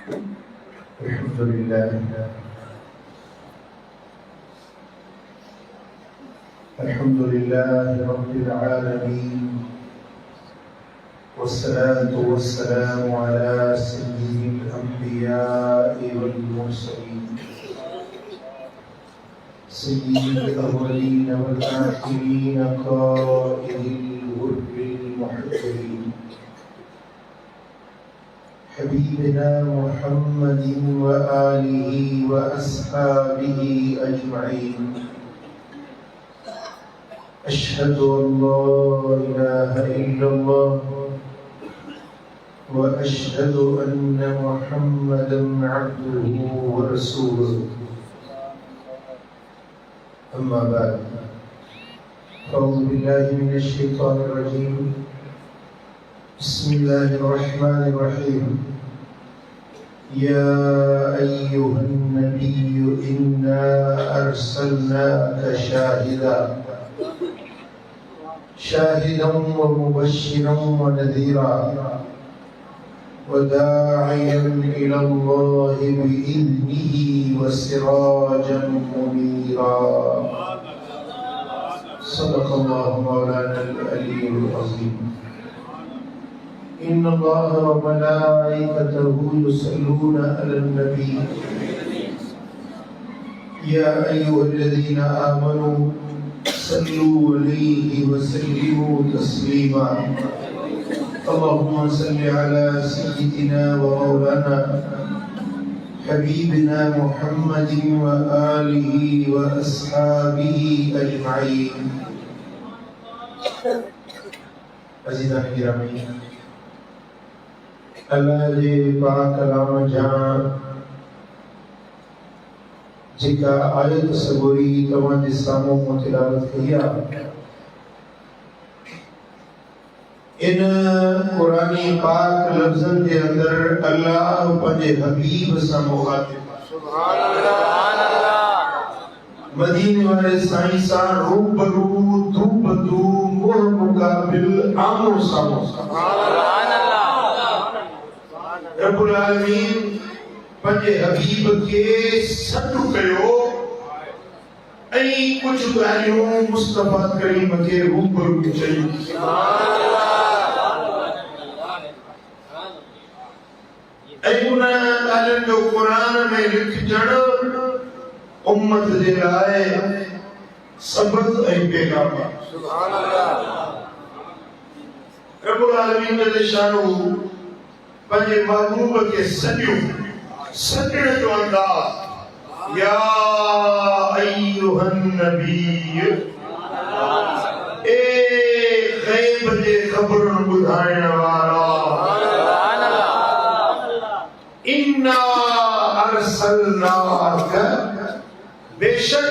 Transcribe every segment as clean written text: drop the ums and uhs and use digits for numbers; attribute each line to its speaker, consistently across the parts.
Speaker 1: अल्हम्दुलिल्लाह रब्बिल आलमीन वस्सलातु वस्सलामु अला सय्यिदिल अंबिया'i वल मुरसलीन सय्यिदिल अव्वलीन वल आखिरीन क़ाइदिल गुर्रिल मुहज्जलीन हबीबिना मुहम्मदिन व आलिहि व अस्हाबिहि अजमईन। अशहदु अल्ला इलाहा इल्लल्लाह व अशहदु अन्ना मुहम्मदन अब्दुहु व रसूलुहु। अम्मा बाद, अऊज़ु बिल्लाहि मिनश शैतानिर रजीम। बिस्मिल्लाहिर रहमानिर रहीम। या अय्युहन नबिय्यु इन्ना अर्सलनाका शाहिदन व मुबश्शिरन व नज़ीरा व दाइयन इलल्लाहि बिइज़्निहि व सिराजन मुनीरा। सदक़ल्लाहु मौलानल अलीयुल अज़ीम। इन्नल्लाह व मलाइकतहु युसल्लूना अलन नबी या अय्युहल्लज़ीना आमनू सल्लू अलैहि व सल्लिमू तस्लीमा। अल्लाहुम्मा सल्लि अला सय्यिदिना व मौलाना हबीबिना मुहम्मदिन व आलिहि व अस्हाबिहि अजमईन। अज़ीज़ान गिरामी, अल्लाह जे पाक कलाम जान जिका आयत सबूरी तव्हांजे साम्हूं मूं तिलावत कई आहे, इन कुरानी पाक लफ़्ज़नि जे अंदर अल्लाह पंहिंजे हबीब सां मुख़ातिब आहे। सुभान अल्लाह। मदीने वारे साईं सां रूबरू दूबदू मुंह मुक़ाबिल आमो सामो। सुभान अल्लाह। रब्बुल आलमीन पंहिंजे हबीब खे सॾु कयो ऐं कुझु ॻाल्हियूं मुस्तफ़ा करीम खे रूबरू चयूं। ऐं उन ॻाल्हियुनि जो क़ुरान में लिखजणु उम्मत जे लाइ सबक़ ऐं पैगाम आहे। सुभान अल्लाह। रब्बुल आलमीन जल शानहू पंहिंजे महबूब खे सॾियो। सॾण जो अंदाज़, या अय्युहन नबी, ए ग़ैब जे ख़बरुनि ॿुधाइण वारा, इन्ना अर्सलनाका, बेशक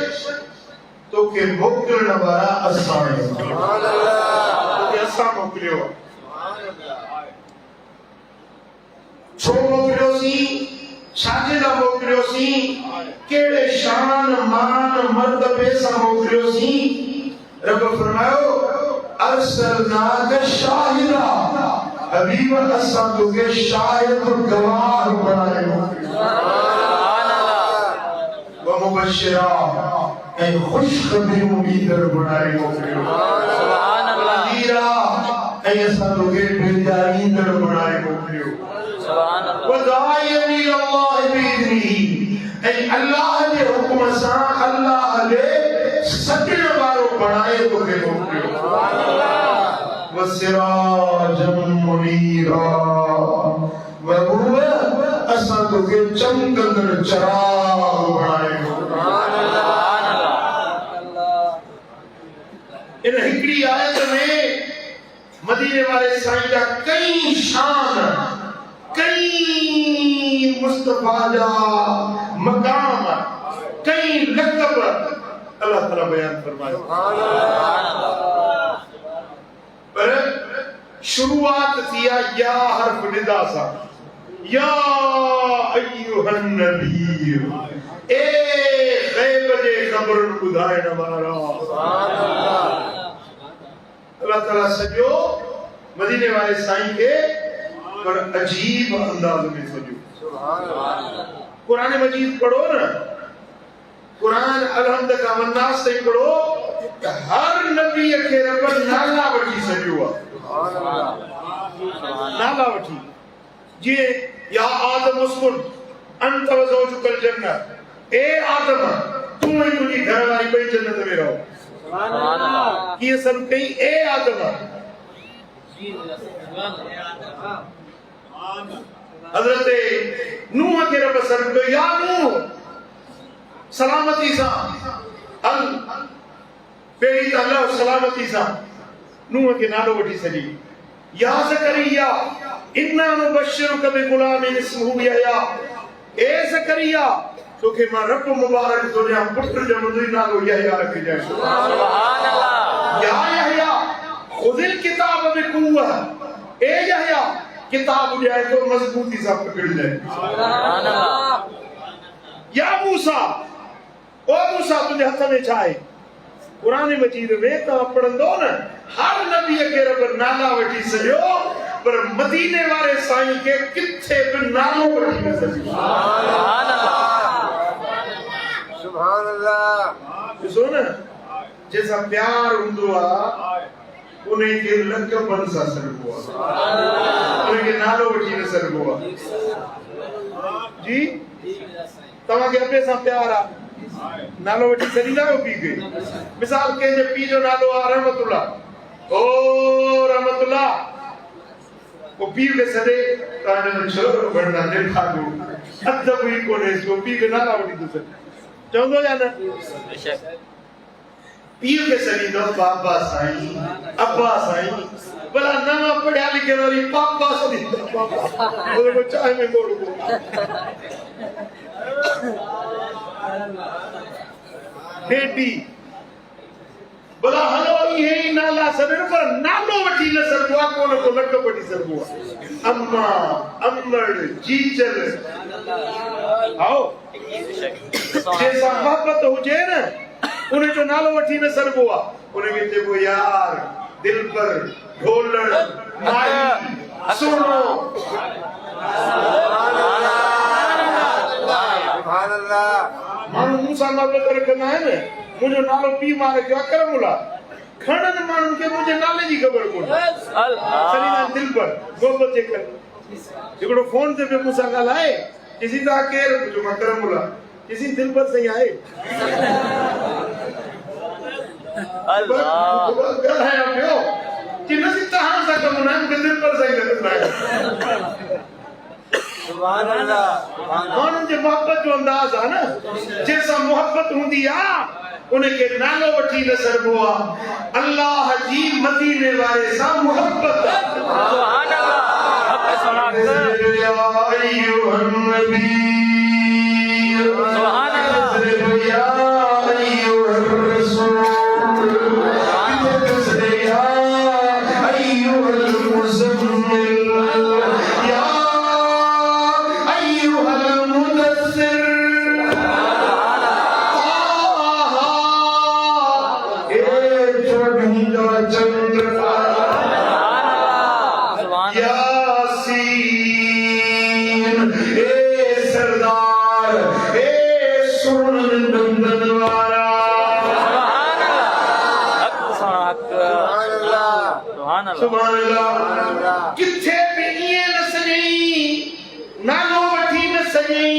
Speaker 1: तोखे मोकिलण वारा असां आहियूं। तोखे असां मोकिलियो। छो मोकिलियोसीं? छाजे लाइ मोकिलियोसीं? कहिड़े शान मान मर्तबे सां मोकिलियोसीं? रब फरमायो अर्सलनाका शाहिदा, हबीब असां तोखे शाहिद गवाह बणायो। सुभान अल्लाह। व मुबश्शिरा, ऐं ख़ुशख़बरियूं ॾींदड़ बणाए मोकिलियो। सुभान अल्लाह। नज़ीरा, ऐं असां तोखे बेजारींदड़ बणाए मोकिलियो। सुभान अल्लाह। व दाइयन इलल्लाहि बिइज़्निही, ऐं अल्लाह जे हुक्म सां अल्लाह जे सॾण वारो बणाए तोखे मोकिलियो। सुभान अल्लाह। व सिराजन मुनीरा, व असां तोखे चमकंदड़ चिराग बणाए मोकिलियो। सुभान अल्लाह। इन हिकड़ी आयत में मदीने वाले साईं जा कई शान, कई मुस्तफा जा मकाम, कई लक़ब अल्लाह ताला बयान फरमायो। पर शुरुआत थी या हर्फ निदा सां, या अय्युहन नबी, ए ग़ैब जे ख़बरुनि ॿुधाइण वारा। अल्लाह ताला सॼो मदीने वाले साईं खे पर अजीब अंदाज में सजो। कुरान मजीद पढ़ो ना, कुरान अलहम्द का वन्नास से पढ़ो, हर नबी के रब नाला वठी सजो, नाला वठी जी। या आदम उस्कुन अंत वज़ौजुकल जन्नत, ए आदम तू ही तुझी घर वाली बई जन्नत में रहो। सुभान अल्लाह। ये सब कहीं ए आदम, हजरत नूह के रब सर को या नूह सलामती सा अल पेरी अल्लाह सलामती सा नूह के नालो वठी सजी। या ज़करिया इन्ना नुबश्शिरुका बिग़ुलामिन इस्मुहु यहया, ए ज़करिया तोखे मां रब मुबारक तुझा पुत्र जो मुंहिंजो नालो यहया रखी जाए। सुभान अल्लाह। या यहया खुदिल किताब बिक़ुव्वा, ए यहया किताब जाए तो मजबूती से पकड़ जाए। सुभान अल्लाह। या मूसा ओ मूसा तुझे हथ में छाए। कुरान मजीद में तो पढ़ंदो न हर नबी के रब नाला वठी सजो, पर मदीने वाले साईं के किथे भी नालो वठी न सजो। सुभान अल्लाह। सुभान अल्लाह। ॾिसो न जैसा प्यार हुंदो आ उन्हें के लक़बन सा सरबो आ, उन्हें के नालो वठी न सरबो आ जी। तवा के अपने सा प्यार आ नालो वठी सरीदा हो पी के। मिसाल के जे पी जो नालो आ रहमतुल्लाह, ओ रहमतुल्लाह वो पी के सदे ताने छोरो बनना ने खादो अदब ही कोने सो पी के नाला वठी तो सर चंदो या ना बेशक पीर के सनी दो बाबा साईं अब्बा साईं भला नवा पढ़िया लिखे वाली पापा सनी पापा बोले को चाय में मोड़ को बेटी भला हलो ये नाला सदर पर नालो वठी न सरबुआ कोन को लक वठी सरबुआ अम्मा अम्मड़ जीचर आओ जैसा मोहब्बत हुजे न उन्हें जो नालो वठी न सरबुआ उन्हें के जेको यार दिल पर ढोलर माई सुनो सुभान अल्लाह। मानू मूसा नालो करे कना है न मुझे नालो पी मारे जो करमुला खणन मानू के मुझे नाले जी खबर कोन सरीना दिल पर मोहब्बत जे कर एकड़ो फोन से पे मूसा गालाए किसी दा केर जो करमुला किसी दिल पर सही आए अल्लाह गल है अपयो कि नसी तहां सा कम ना के दिल पर सही करना है। सुभान अल्लाह। मानू जे मोहब्बत जो अंदाज है ना जैसा मोहब्बत हुंदी आ उन्हें के नालो वठी न सरबो अल्लाह जी मदीने वाले सा मोहब्बत। सुभान अल्लाह। अब सुना या अय्युहन नबी सुभान अल्लाह या अय्युहर रसूल या अय्युहल मुज़म्मिल या अय्युहल मुदस्सिर किथे भी ये न सजई नालो वठी न सजई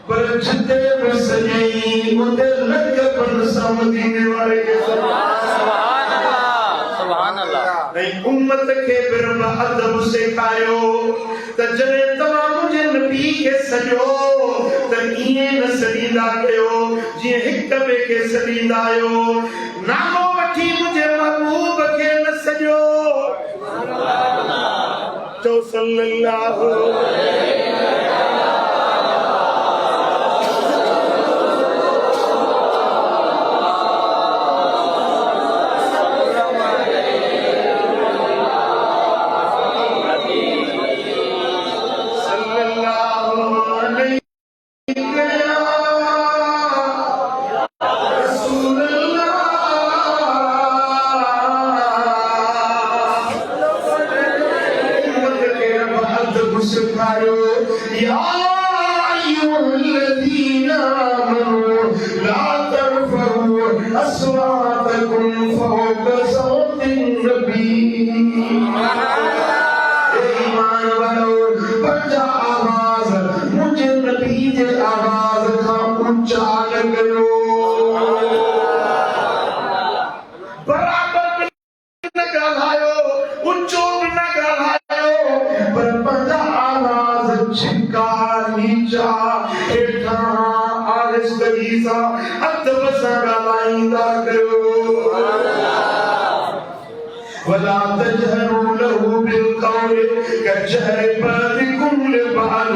Speaker 1: पर जिते भी सजई उते लग बन मदीने वाले के सुभान अल्लाह सुभान अल्लाह। नहीं उम्मत के बिरम अदब सिखायो त जने तमाम मुझे नबी के सजो त इए न सजीदा कयो जी हिक बे के सजीदा आयो नालो वठी मुझे महबूब के न सजो तो सल्लल्लाहु सिखायो या अय्युहल्लज़ीना आमनू ला तरफ़ऊ अस्वातकुम फ़ौक़ा सौतिन नबी। ईमान वालो बच्चा आवाज मुझे नबी जे आवाज का ऊंचा न करो। बराबर न ॻाल्हायो, ऊंचो न ॻाल्हायो, पर पंहिंजा आवाज छिका नीचा हेठां आहिस्तगी सां अदब सां ॻाल्हाईंदा कयो। वला तजहरू लहू बिलक़ौल कजहरि बादिकुम लिबाद।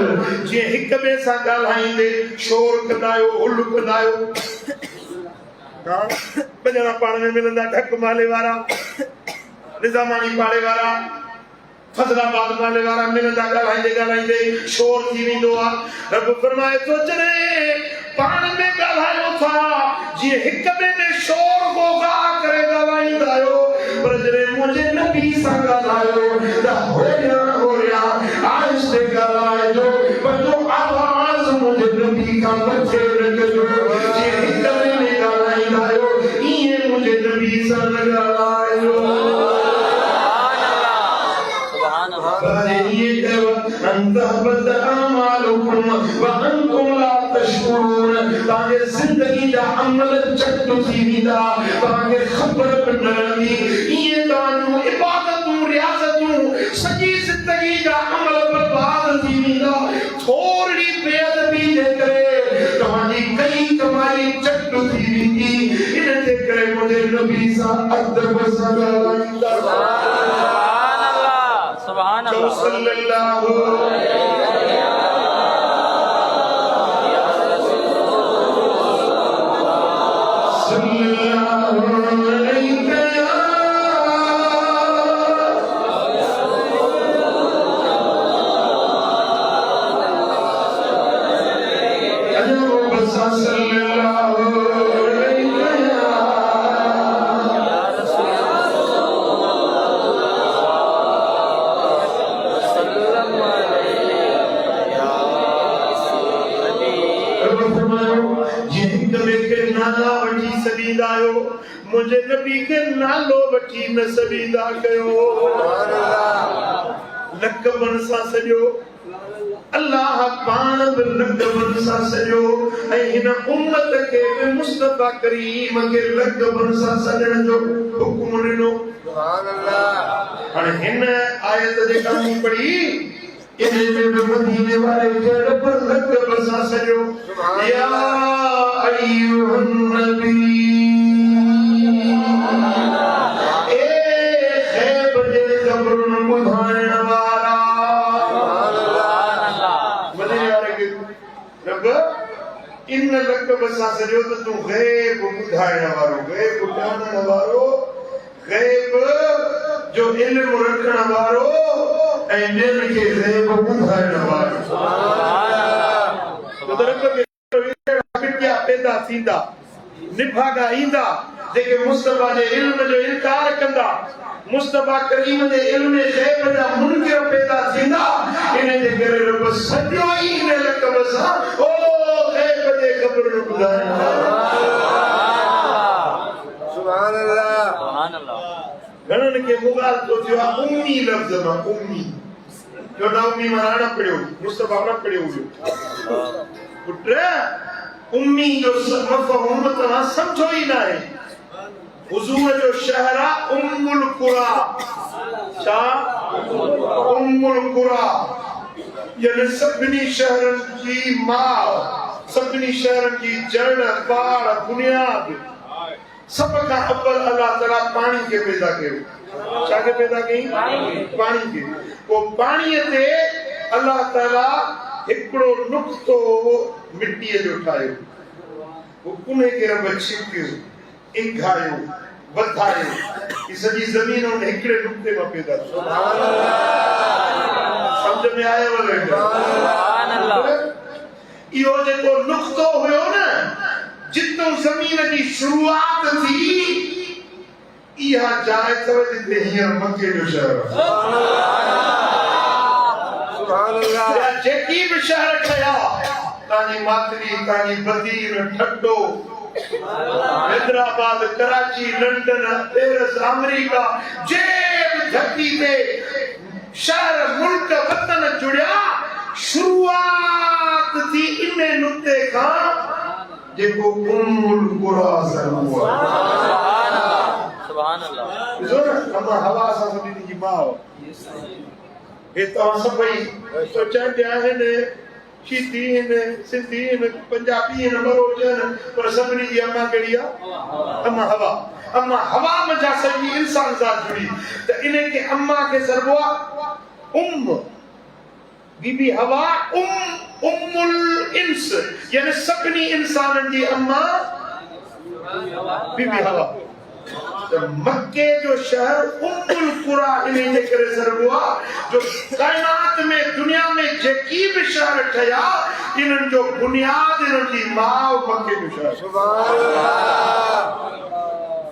Speaker 1: जे हिक ॿिए सां ॻाल्हाईंदे शोर कंदा आहियो, हुल कंदा आहियो। ॿ ॼणा पाण में मिलंदा, ढक माले वारा, निज़ामानी पाड़े वारा, फज़लाबाद वाले वारा मिलंदा, ॻाल्हाईंदे ॻाल्हाईंदे शोर थी वेंदो आहे। रब फरमाए थो जॾहिं पाण में ॻाल्हायो था जीअं हिक ॿिए में शोर गोगा करे ॻाल्हाईंदा आहियो, पर जॾहिं मुंहिंजे नबी सां ॻाल्हायो त होरिया आहिस्ते ॻाल्हाइजो, पंहिंजो आवाज़ मुंहिंजे नबी खां मथे रखिजो। जीअं हिक ॿिए में ॻाल्हाईंदा आहियो ईअं मुंहिंजे नबी सां न ॻाल्हाइजो। जिंदगी जा अमल चट थी वेंदा, तव्हांखे ख़बर बि न लॻी। इएं तव्हांजूं इबादतूं रियाज़तूं सॼी ज़िंदगी जा अमल बर्बाद थी वेंदा। थोरी बेअदबी जे करे तव्हांजी कई कमाई चट थी वेंदी। इन जे करे मुंहिंजे नबी सां अदब सां ॻाल्हाईंदा। सुभान अल्लाह सल्लल्लाहु मुझे नबी के नालो वठी न सलीदा कयो। लक़बन सां सॼो अल्लाह पाण बि लक़बन सां सॼो ऐं हिन उम्मत खे बि मुस्तफा करीम खे लक़बन सां सॼण जो हुकुम ॾिनो। हाणे हिन आयत जेका मूं पढ़ी इन में बि मदीने वारे खे रब लक़ब सां सॼो या अय्युहन नबी। इन लक़ब सां सॼो त तूं ग़ैब ॿुधाइण वारो, ग़ैब ॼाणण वारो, ग़ैब जो इल्म रखण वारो ऐं ॿियनि खे ग़ैब ॿुधाइण वारो। फिटिया पैदा थींदा, निभागा ईंदा जेके मुस्तफा जे इल्म जो इनकार कंदा, मुस्तफा करीम जे इल्म ग़ैब जा मुनकिर पैदा थींदा। इन जे करे रब सॼो ई इन लक़ब सां ओ ग़ैब जे ख़बर न ॿुधाइण वारो। सुभान अल्लाह सुभान अल्लाह। घणनि खे मुगाल तो थियो आहे उम्मी लफ़्ज़ मां, उम्मी जो न उम्मी मां न पढ़ियो, मुस्तफा न पढ़ियो हुयो। पुट उम्मी जो मफ़हूम तव्हां सम्झो ई न आहे। हुजूर जो शहर आहे उम्मुल कुरा। छा? उम्मुल कुरा यानी सभिनी शहरनि जी मां, सभिनी शहरनि जी जड़, पाड़, बुनियाद। सब खां अव्वल अल्लाह ताला पाणी खे पैदा कयो। छा खे पैदा कई? पाणी खे। पोइ पाणीअ ते अल्लाह ताला हिकिड़ो नुक़्तो मिटीअ जो ठाहियो। उन खे रब छिकियो, इंघायो, वधायो। ये सॼी ज़मीन उन हिकिड़े नुक़्ते मां पैदा थी। सम्झ में आयो वञे? इहो जेको नुक़्तो हुयो न, जितो ज़मीन जी शुरूआत थी, इहा जाइ अथव जिते हींअर मके जो शहर आहे। जेकी भी शहर ठया तानी मातरी तानी बदीर ठड्डो Hyderabad Karachi London Paris America जे धरती ते शहर मुल्क वतन जुड़िया शुरुआत थी इन नुक्ते का जेको उम्मुल कुरा हुआ सुभान अल्लाह अल्लाह हवा सा सभी की मां हे तो सभई सोचंदे आहिनि शीती आहिनि सिंधी आहिनि पंजाबी आहिनि मरोजन पर सभिनी जी अम्मा कहिड़ी आहे अम्मा हवा मजा सॼी इंसान सां जुड़ी त इन खे अम्मा खे सरबो आहे बीबी हवा उम्मुल इंस यानी सभिनी इंसाननि जी अम्मा बीबी हवा मक्के जो शहर उम्मुल कुरा इन्हें करे सरबुआ जो कायनात में दुनिया में जेकी भी शहर ठया इन्हनि जो बुनियाद इन्हनि जी मां मक्के जो शहर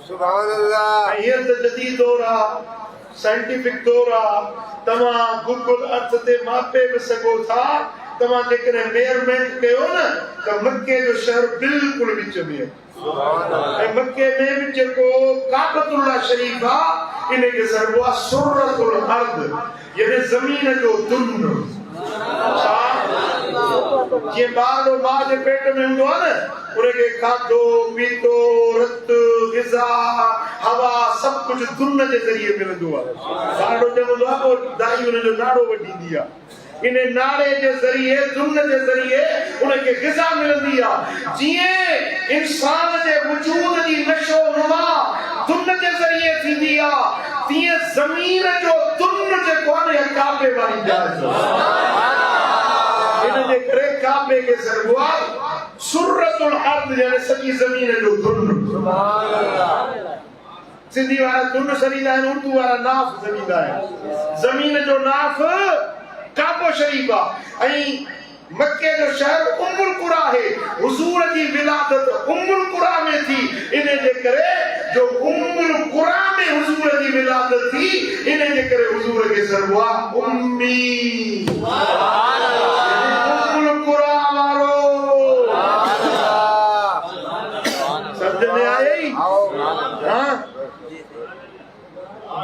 Speaker 1: सुभान अल्लाह ये तो जदीद दौर आहे साइंटिफिक दौर आहे तव्हां गूगल अर्थ ते मापे भी सघो था तव्हां जेकॾहिं मेजरमेंट कयो न त मक्के जो शहर बिल्कुल विच में मक्के में भी जेको काबतुल्लाह शरीफ आहे इन खे सरबो आहे सुरतुल अर्द यानी ज़मीन जो दुन जे ॿार मां जे पेट में हूंदो आहे न उनखे खाधो पीतो रत ग़िज़ा हवा सभु कुझु दुन जे ज़रिए मिलंदो आहे ॾाढो ॼमंदो आहे पोइ दाई हुनजो नाड़ो वॼींदी आहे इन नाड़े जे ज़रिए दुन जे ज़रिए उनखे ग़िज़ा मिलंदी आहे जीअं इंसान जे वजूद जी नशो नुमा दुन जे ज़रिए थींदी आहे तीअं ज़मीन जो दुन जेको आहे न काबे वारी जाइ इन जे करे काबे खे सरबो आहे सुरतुल अर्द यानी सॼी ज़मीन जो दुन सुभान अल्लाह सिंधी वारा दुन सरींदा आहिनि उर्दू वारा नाफ़ सरींदा आहिनि ज़मीन जो नाफ़ काबो शरीफ आहे ऐं मक्के जो शहर उम्मुल कुरा है हुजूर जी विलादत उम्मुल कुरा में थी इन जे करे जो उम्मुल कुरा में हुजूर जी विलादत थी इन जे करे हुजूर खे सरबो आहे उम्मी सुभान अल्लाह उम्मुल कुरा वारो समझ में आई हां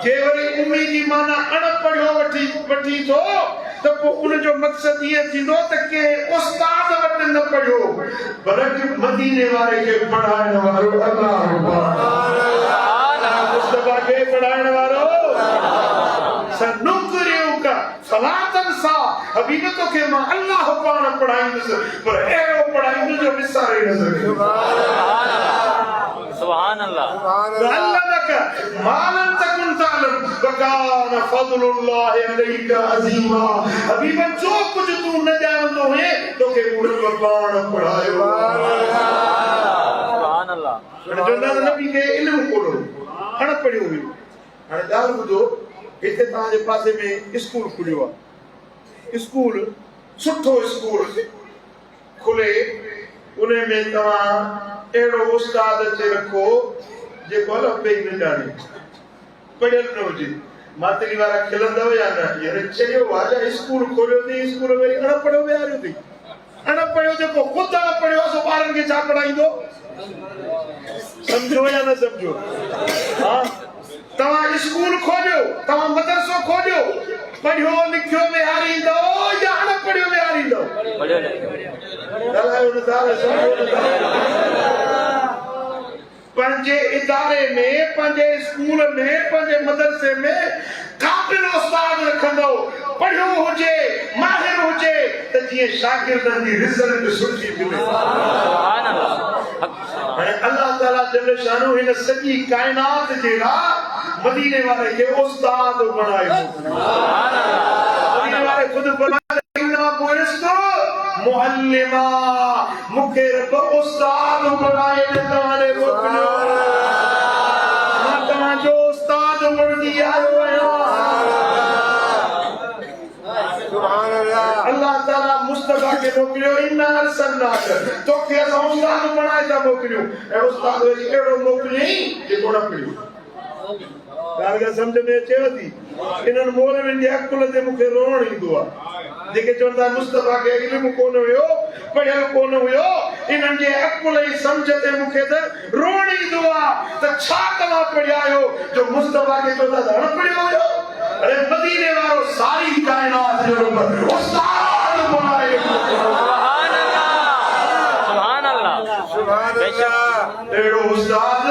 Speaker 1: जे वरी उम्मी जी माना अणपढ़ियो वठी थो त पोइ उनजो मक़सद ये थींदो त के उस्ताद वटि न पढ़ियो बल्कि मदीने वारे खे पढ़ाइण वारो अल्लाह मुस्तफा खे पढ़ाइण वारो सनुकरियुक सलातन सा हबीब तोखे मां अल्लाह पाण पढ़ाईंदुसि पर अहिड़ो पढ़ाईंदुसि जो विसारे न सघे सुभान अल्लाह अल्लाह मालन तकुन तालम वकान फज़लुल्लाह अलैका अज़ीमा हबीब जो कुछ तू न जानंदो है तोखे उन पाण पढ़ायो सुभान अल्लाह जो नबी के इल्म कोलो अण पढ़ियो हुई हाणे ॻाल्हि ॿुधो हिते तव्हांजे पासे में स्कूल खुलियो आहे स्कूल सुठो स्कूल खुले उन में तव्हां अहिड़ो उस्ताद अचे रखो जेको अरबी न ॼाणे पढ़ियल न हुजे मातरी वारा खिलंदव या न यार चयो वाजा स्कूल खोलियो थी स्कूल में अणपढ़ियो विहारियो थी अणपढ़ियो जेको ख़ुदि अणपढ़ियो सो ॿारनि खे छा पढ़ाईंदो समझो या न समझो हाँ तव्हां स्कूल खोलियो तव्हां मदरसो खोलियो पढ़ियो लिखियो विहारींदो या अणपढ़ियो विहारींदो पंहिंजे इदारे में पंहिंजे स्कूल में पंहिंजे मदरसे में काबिल उस्ताद रखंदो पढ़ियो हुजे माहिर हुजे त जीअं शागिर्दनि जी रिज़ल्ट सुठी मिले सुभान अल्लाह हाणे अल्लाह ताला जल शानो हिन सॼी काइनात जेड़ा मदीने वारे खे उस्ताद बणायो सुभान अल्लाह मदीने वारे खुद बणायो पोइस्तो मुअल्लिमा मूंखे रब उस्ताद बणाए तव्हांजे मोकिलियो मां तव्हांजो उस्ताद बणजी आयो आहियां सुभान अल्लाह अल्लाह ताला मुस्तफा के मोकिलियो इन्ना अरसलनाक तोखे असां उस्ताद बणाए था मोकिलियो ऐं उस्ताद वरी अहिड़ो मोकिलियई जेको न पढ़ियो ॻाल्हि समझ में अचेव थी इन्हनि मोलवियुनि जे अकुल ते मूंखे रोअण ईंदो आहे जेके चवंदा मुस्तफा के इल्म कोन हुयो पढ़ियल कोन हुयो इन्हनि जे अकुल ऐं सम्झ ते मूंखे त रोण ईंदो आहे त छा तव्हां पढ़िया आहियो जो मुस्तफा खे चवंदा त अणपढ़ियो हुयो अरे मदीने वारो सारी कायनात जो उस्ताद बणाए
Speaker 2: सुभान अल्लाह सुभान अल्लाह
Speaker 1: अहिड़ो उस्ताद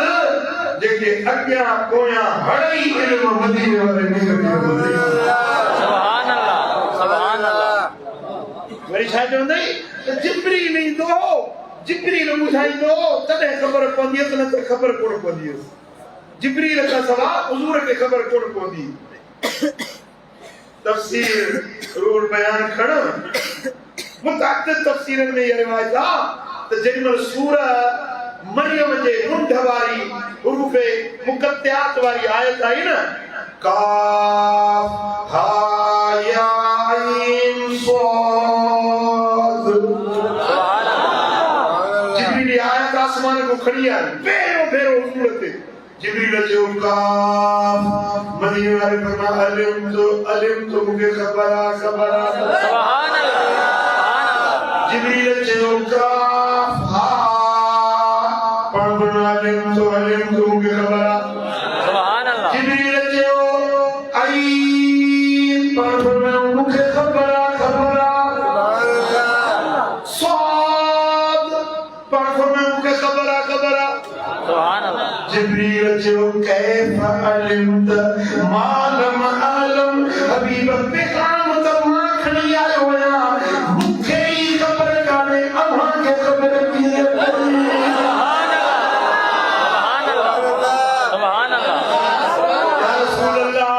Speaker 1: जेके अॻियां पोयां हड़ई इल्म मदीने वारे निकिरी
Speaker 2: सुभान अल्लाह
Speaker 1: वरी छा चवंदई त जिब्रील ईंदो जिब्रील ॿुधाईंदो तॾहिं ख़बर पवंदी त न त ख़बर कोन पवंदी जिब्रील खां सवाइ हुज़ूर खे ख़बर कोन पवंदी तफ़सीर रूल बयान खण मुतअद्दिद तफ़सीरनि में इहा रिवायत आहे त जेॾीमहिल सूरह मरियम जे मुंड वारी हुरूफ़े मुक़त्तियात वारी आयत आई न काफ हा या आइन स्वाद जिब्रील आयत आसमान को खड़ी है भेरो भेरो हुजूर ते जिब्रील जो काफ मदीने वाले फरमा अलिम तो मुझे खबर आ
Speaker 2: सुभान अल्लाह
Speaker 1: जिब्रील जो काफ हा पढ़ अलिम तो मुझे खबर आ
Speaker 2: सुभान अल्लाह
Speaker 1: जिब्रील जो आई पढ़ मुझे खबर आ स्वाद पढ़ मुझे खबर आ
Speaker 2: सुभान अल्लाह
Speaker 1: जिब्रील जो कैफ अलिमत मालम आलम हबीब पैगाम त माखणी आयो या मुखे ही खबर काने अम्मा के खबर कीअं पई
Speaker 2: सुभान अल्लाह
Speaker 1: या रसूल अल्लाह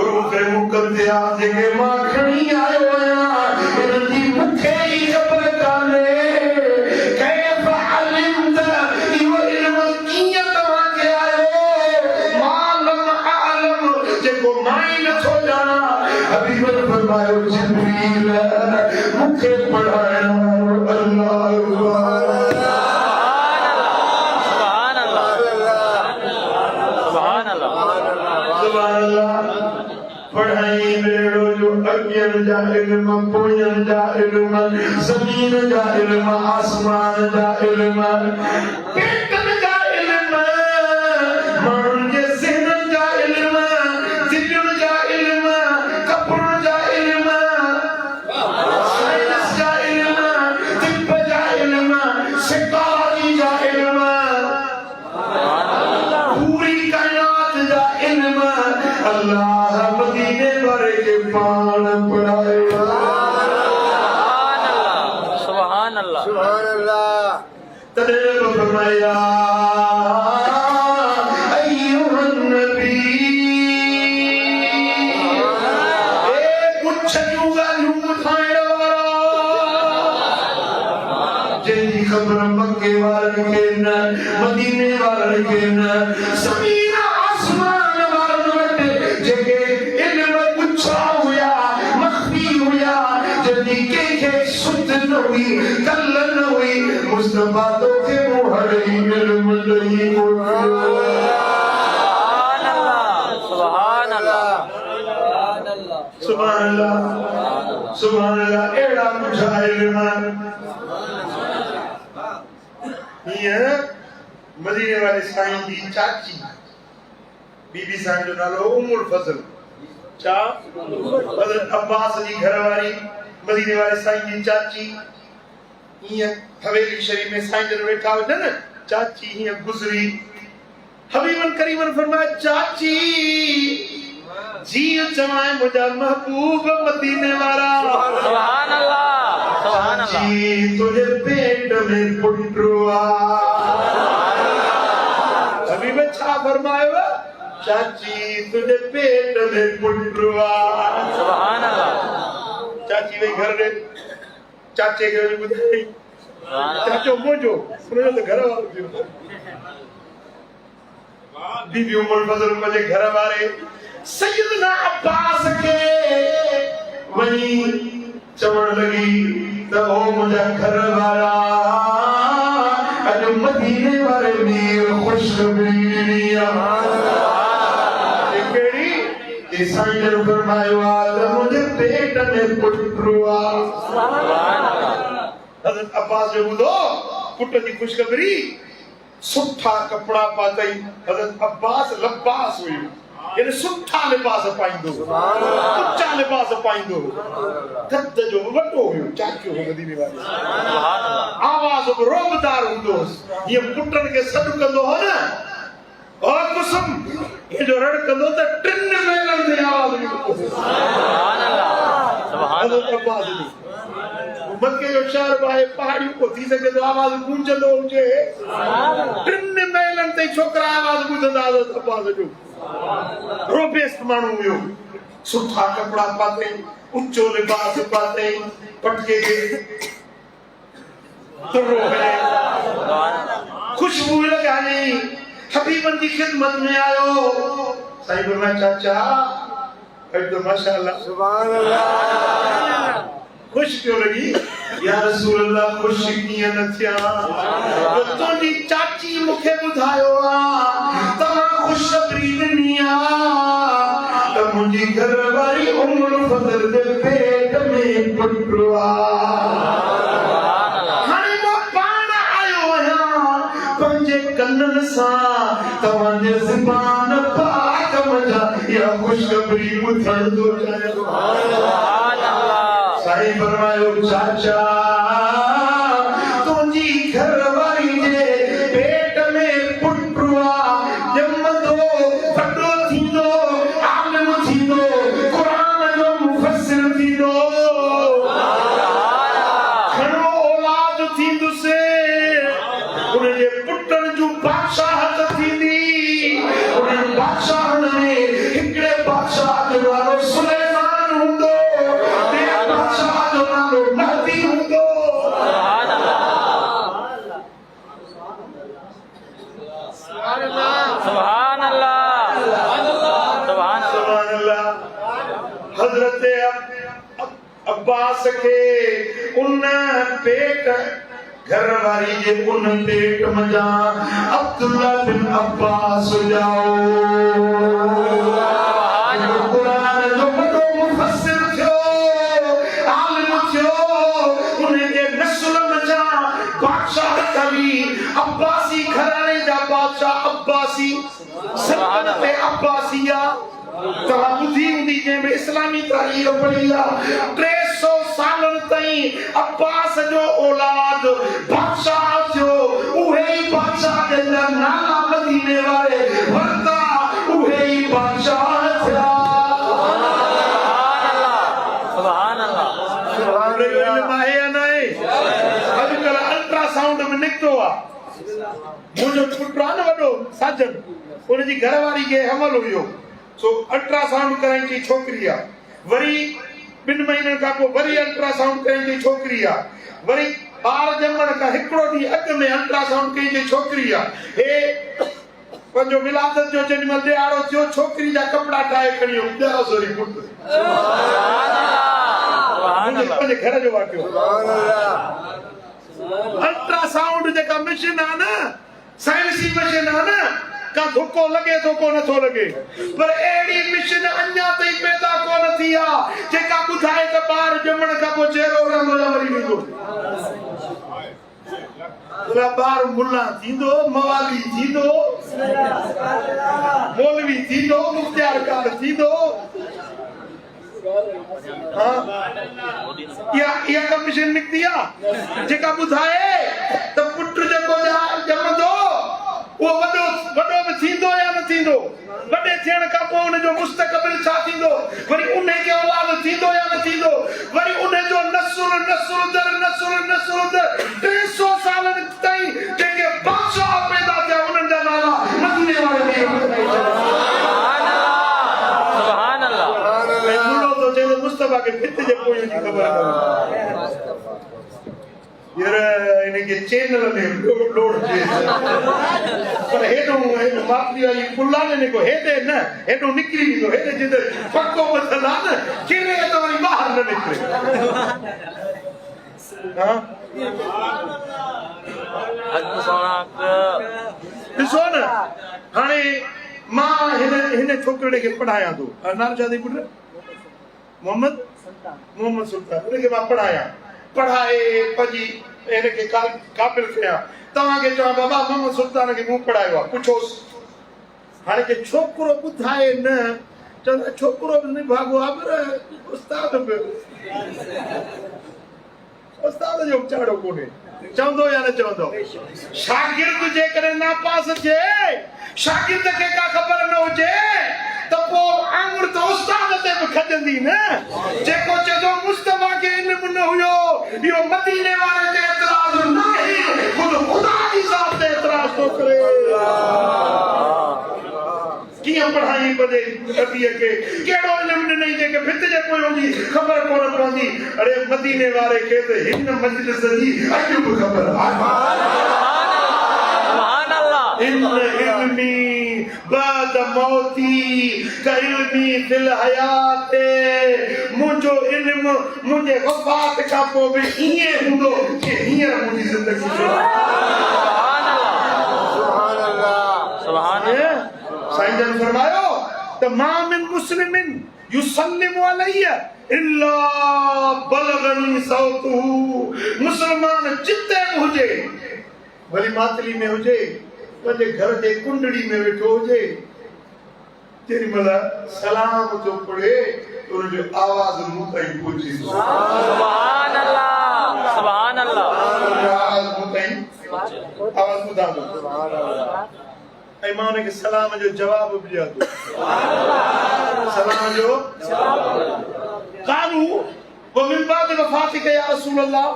Speaker 1: रूह मुक़द्दस जेके माखणी आयो या इनजी मुखे ही खबर काने कैफ अलिमत इहो इल्म कीअं तव्हांखे आयो मालम आलम जेको माई नथो ॼाणा हबीब फरमायो जिब्रील मूंखे पढ़ाइण वारो अल्लाह
Speaker 2: सुभान अल्लाह
Speaker 1: सुभान अल्लाह पढ़ाई बेड़ो जो अॻियनि जा इल्म पोयनि जा इल्म ज़मीन जा इल्म आसमान जा इल्म पेटनि जा इल्म माण्हुनि जे ज़हननि जा इल्म दिलनि जा इल्म कपिड़नि जा इल्म साइंस जा इल्म तिब जा इल्म सिकारी जा इल्म पूरी कायनात जा इल्म अल्लाह मदीने वाले के पान पढ़ाए
Speaker 2: सुभान अल्लाह
Speaker 3: सुभान अल्लाह
Speaker 1: तदेव फरमाया अय्युहन नबी ए कुछ जुगा जुग खाइण वारा जंहिंजी ख़बर मक्के वारनि खे न मदीने वारनि खे न ज़मीन आसमान वारनि वटि जेके इल्म पुछा हुया मख़फ़ी हुया जंहिंजी कंहिंखे सुध न हुई कल न हुई मुस्तफा तोखे मुहर इल्म ॾेई मोकिलियो
Speaker 2: सुभान अल्लाह
Speaker 1: सुभान अल्लाह सुभान अल्लाह एड़ा मुझा इल्म ये मदीने वाले साईं जी चाची बीबी साईं जो नालो उम्मुल फज़ल चा हज़रत अब्बास जी घरवारी मदीने वाले साईं जी चाची ये हवेली शरीफ में साईं जन वेठा हुआ न चाची ये गुजरी हबीबन करीमन फरमाया चाची जी चवाए मुझा महबूब मदीने वाला
Speaker 2: सुभान अल्लाह
Speaker 1: जी तुझे पेट में पुटरुआ हबीब छा फरमायो चाची तुझे पेट में पुटरुआ
Speaker 2: सुभान अल्लाह
Speaker 1: चाची वही घर रे चाचे के वही ॿुधाई चाचो मुंहिंजो उनजो त घर वारो थियो बीबी उम्मुल फज़ल मुंहिंजे घर वारे सैयदना अब्बास के वही चवण लगी त ओ मुंहिंजा घर वारा अॼु मदीने वारे ॾींहुं ख़ुशख़बरी ॾिनी आहे कहिड़ी साईं ने फरमायो त मुझे पेट में पुटु आहे।
Speaker 2: सुभान अल्लाह।
Speaker 1: हज़रत अब्बास जो ॿुधो पुट जी ख़ुशख़बरी, सुठा कपड़ा पातई। हज़रत अब्बास लब्बास हुयो, यानी सुठा लिबास पाईंदो, उच्चा लिबास पाईंदो, कद जो वॾो हुयो, चाचो हो मदीने वारे,
Speaker 2: सुभान अल्लाह।
Speaker 1: आवाज़ बि रोबदार हूंदो, ये पुटनि खे सॾु कंदो हो न, और कुसुम ये जो रड़ कंदो त टिन महिननि ते आवाज़ निकिरंदो।
Speaker 2: सुभान अल्लाह। सुभान
Speaker 1: हज़रत अब्बास जी मक्के जो शहर आहे, पहाड़ियूं को थी सके तो आवाज़ गूंजंदो हुजे, टिन महिननि ते छोकिरा आवाज़ ॿुधंदा। हज़रत अब्बास जो रोबेस माण्हू हुयो, सुठा कपड़ा पाते, ऊंचो लिबास पाते, पटके के तुरो है, खुशबू लगाई, हबीबन की खिदमत में आयो। साईं फरमाया चाचा अॼु तो माशाअल्लाह
Speaker 3: सुभान अल्लाह।
Speaker 1: खुश क्यों लगी? या रसूल अल्लाह खुश कीअं न थिया? तुंहिंजी चाची मूंखे ॿुधायो आहे तव्हां ख़ुशख़बरी ॾिनी आहे त मुंहिंजी घरवारी उम्र फज़ल जे पेट में पुटु आहे। हाणे मां पाण आयो आहियां पंहिंजे कननि सां तव्हांजे ज़बान पाक मंझां इहा ख़ुशख़बरी ॿुधण थो चाहियां।
Speaker 2: सुभान अल्लाह।
Speaker 1: साईं फरमायो चाचा तुंहिंजी घरवारी जे पेट में पुटु आहे, ॼमंदो वॾो थींदो, आलिम थींदो, क़ुरान जो मुफ़स्सिर थींदो, घणो औलाद थींदुसि, उनजे पुटनि जूं बादशाहत थींदी। उन्हनि बादशाहनि में हिकिड़े बादशाह जो नालो सुलेमान हूंदो,
Speaker 2: सुभान अल्लाह। सुभान अल्लाह।
Speaker 1: हज़रत अब्बास के उन पेट घरवारी जे उन पेट मंझां अब्दुल्ला बिन अब्बास जाओ क़ुरान जो वॾो मुफ़स्सिर थियो, आलिम थियो। उनजे नस्ल मंझां बादशाह कवी अब्बासी घराणे जा बादशाह अब्बासी सल्तनत अब्बासिया तव्हां ॿुधी हूंदी, जंहिंमें इस्लामी तारीख़ पढ़ी आहे। 300 सालनि ताईं अब्बास जो औलाद बादशाह थियो। उहे ई बादशाह जे नाला मदीने वारे वरता, उहे ई बादशाह थिया।
Speaker 2: सुभान अल्लाह।
Speaker 1: सुभान अल्लाह। आहे या न आहे? अॼुकल्ह अल्ट्रासाउंड में निकितो आहे। मुंहिंजो पुटु आहे न वॾो साजन, उनजी घरवारी खे हमल हुयो, सो अल्ट्रासाउंड कराइण जी छोकिरी आहे। वरी 2 महीननि खां पोइ वरी अल्ट्रासाउंड कराइण जी छोकिरी आहे। वरी ॿार ॼमण खां हिकिड़ो ॾींहुं अॻु में अल्ट्रासाउंड कई जी छोकिरी आहे। हे पंहिंजो विलादत जो जेॾी महिल ॾियारो थियो, छोकिरी जा कपिड़ा ठाहे खणी ॼाओ सोरी पुटु। पंहिंजे घर जो वाक़ियो। अल्ट्रासाउंड जेका मशीन आहे न, साइंसी मशीन आहे न, का धोखो लगे तो को नथो लगे, पर एड़ी मशीन अञा ताईं पैदा कोन थी आहे जेका ॿुधाए त ॿार ॼमण खां पोइ चहिरो रहंदो या मरी वेंदो। ॿार मुल्ला थींदो, मवाली थींदो, मौलवी थींदो, मुख्तियारकार थींदो। इहा का मशीन निकिती आहे जेका ॿुधाए त पुटु जेको ॼमंदो उहो वॾो बि थींदो या न थींदो, वॾे थियण खां पोइ उनजो मुस्तक़बिल छा थींदो, वरी उनखे औलाद थींदो या न थींदो, वरी उनजो नस्ल दर 300 सालनि ताईं जेके बादशाह पैदा थिया उन्हनि जा नाला मदीने वारे में।
Speaker 2: सुभान अल्लाह।
Speaker 1: मुल्लो तो चए मुस्तफा के फित जे कोई जी ख़बर न यार, इनके चैनल में लोड जे पर हेडो मापी वाली पुल्लाने ने को हेडे न हेडो निकली तो हेडे जिते पक्को बदला न किरे तो वरी बाहर न निकले। हां ॾिसो न हाणे मां हिन छोकिरे खे पढ़ाया थो नालो छा अथई पुट मोहम्मद सुल्तान उनखे मां पढ़ाए पंहिंजी हिनखे क़ाबिल कया तव्हांखे चवां बाबा मोहम्मद सुल्तान खे मूं पढ़ायो आहे पुछोसि हाणे के छोकिरो ॿुधाए न चवंदा छोकिरो बि न भाॻो आहे पर उस्ताद जो चाड़ो कोन्हे चवंदो या न चवंदो शागिर्द जेकॾहिं नापास थिए शागिर्द खे का ख़बर न हुजे त पोइ आङुर त उस्ताद ते बि खॼंदी न जेको चए थो मुस्तफा खे इल्मु न हुयो इहो मदीने वारे ते एतिराज़ न आहे ख़ुदि ख़ुदा जी ज़ात ते एतिराज़ थो करे कीअं पढ़ाई बदे नबीअ खे कहिड़ो इल्मु ॾिनई जेके भित जे पोइ हूंदी ख़बर कोन पवंदी अरे मदीने वारे खे त हिन मजलिस जी अॼु बि ख़बर आहे इन इल्मी बाद मौती का इल्मी फिल हयात मुंहिंजो इल्मु मुंहिंजे वफ़ात खां पोइ बि ईअं हूंदो कि हींअर मुंहिंजी ज़िंदगी साईं जन फरमायो त मां मिन मुस्लिमिन युसल्लिमु अलैहि इल्ला बलगनी सौतुहु मुसलमान जिते बि हुजे भली मातली में हुजे पंहिंजे घर जे कुंडड़ी में वेठो हुजे तेरी महिल सलाम जो पढ़े उनजो आवाज़ मूं ताईं पहुची
Speaker 2: सुभान अल्लाह
Speaker 1: आवाज़ ॿुधां थो ऐं मां हुनखे सलाम जो जवाब बि ॾियां थो सलाम जो कानू वो मिन बाद वफ़ातिक या रसूल अल्लाह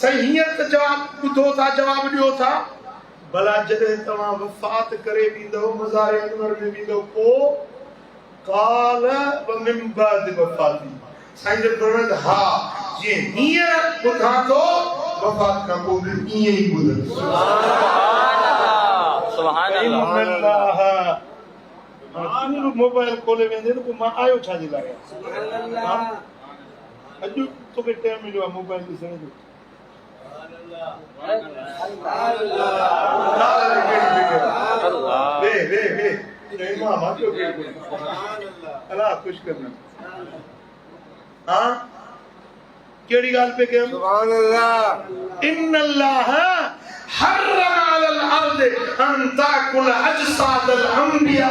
Speaker 1: साईं हींअर त जवाब ॿुधो था जवाब ॾियो था भला जॾहिं तव्हां वफ़ात करे वेंदव मज़ार अनवर में वेंदव पोइ काल व मिन बाद वफ़ाती साईं जन फरमाइनि हा जीअं हींअर ॿुधां थो वफ़ात खां पोइ बि ईअं ई ॿुधंदुसि
Speaker 2: सुभान अल्लाह
Speaker 1: मोबाइल खोले वेंदे न पोइ मां आयो छाजे लाइ अॼु तोखे टाइम मिलियो आहे मोबाइल ॾिसण जो अल्लाह खुश करना हाँ केड़ी गाल पे कयूं सुभान अल्लाह इन्नल्लाह हर्रम अलल अर्द अन ताकुल अजसादल अंबिया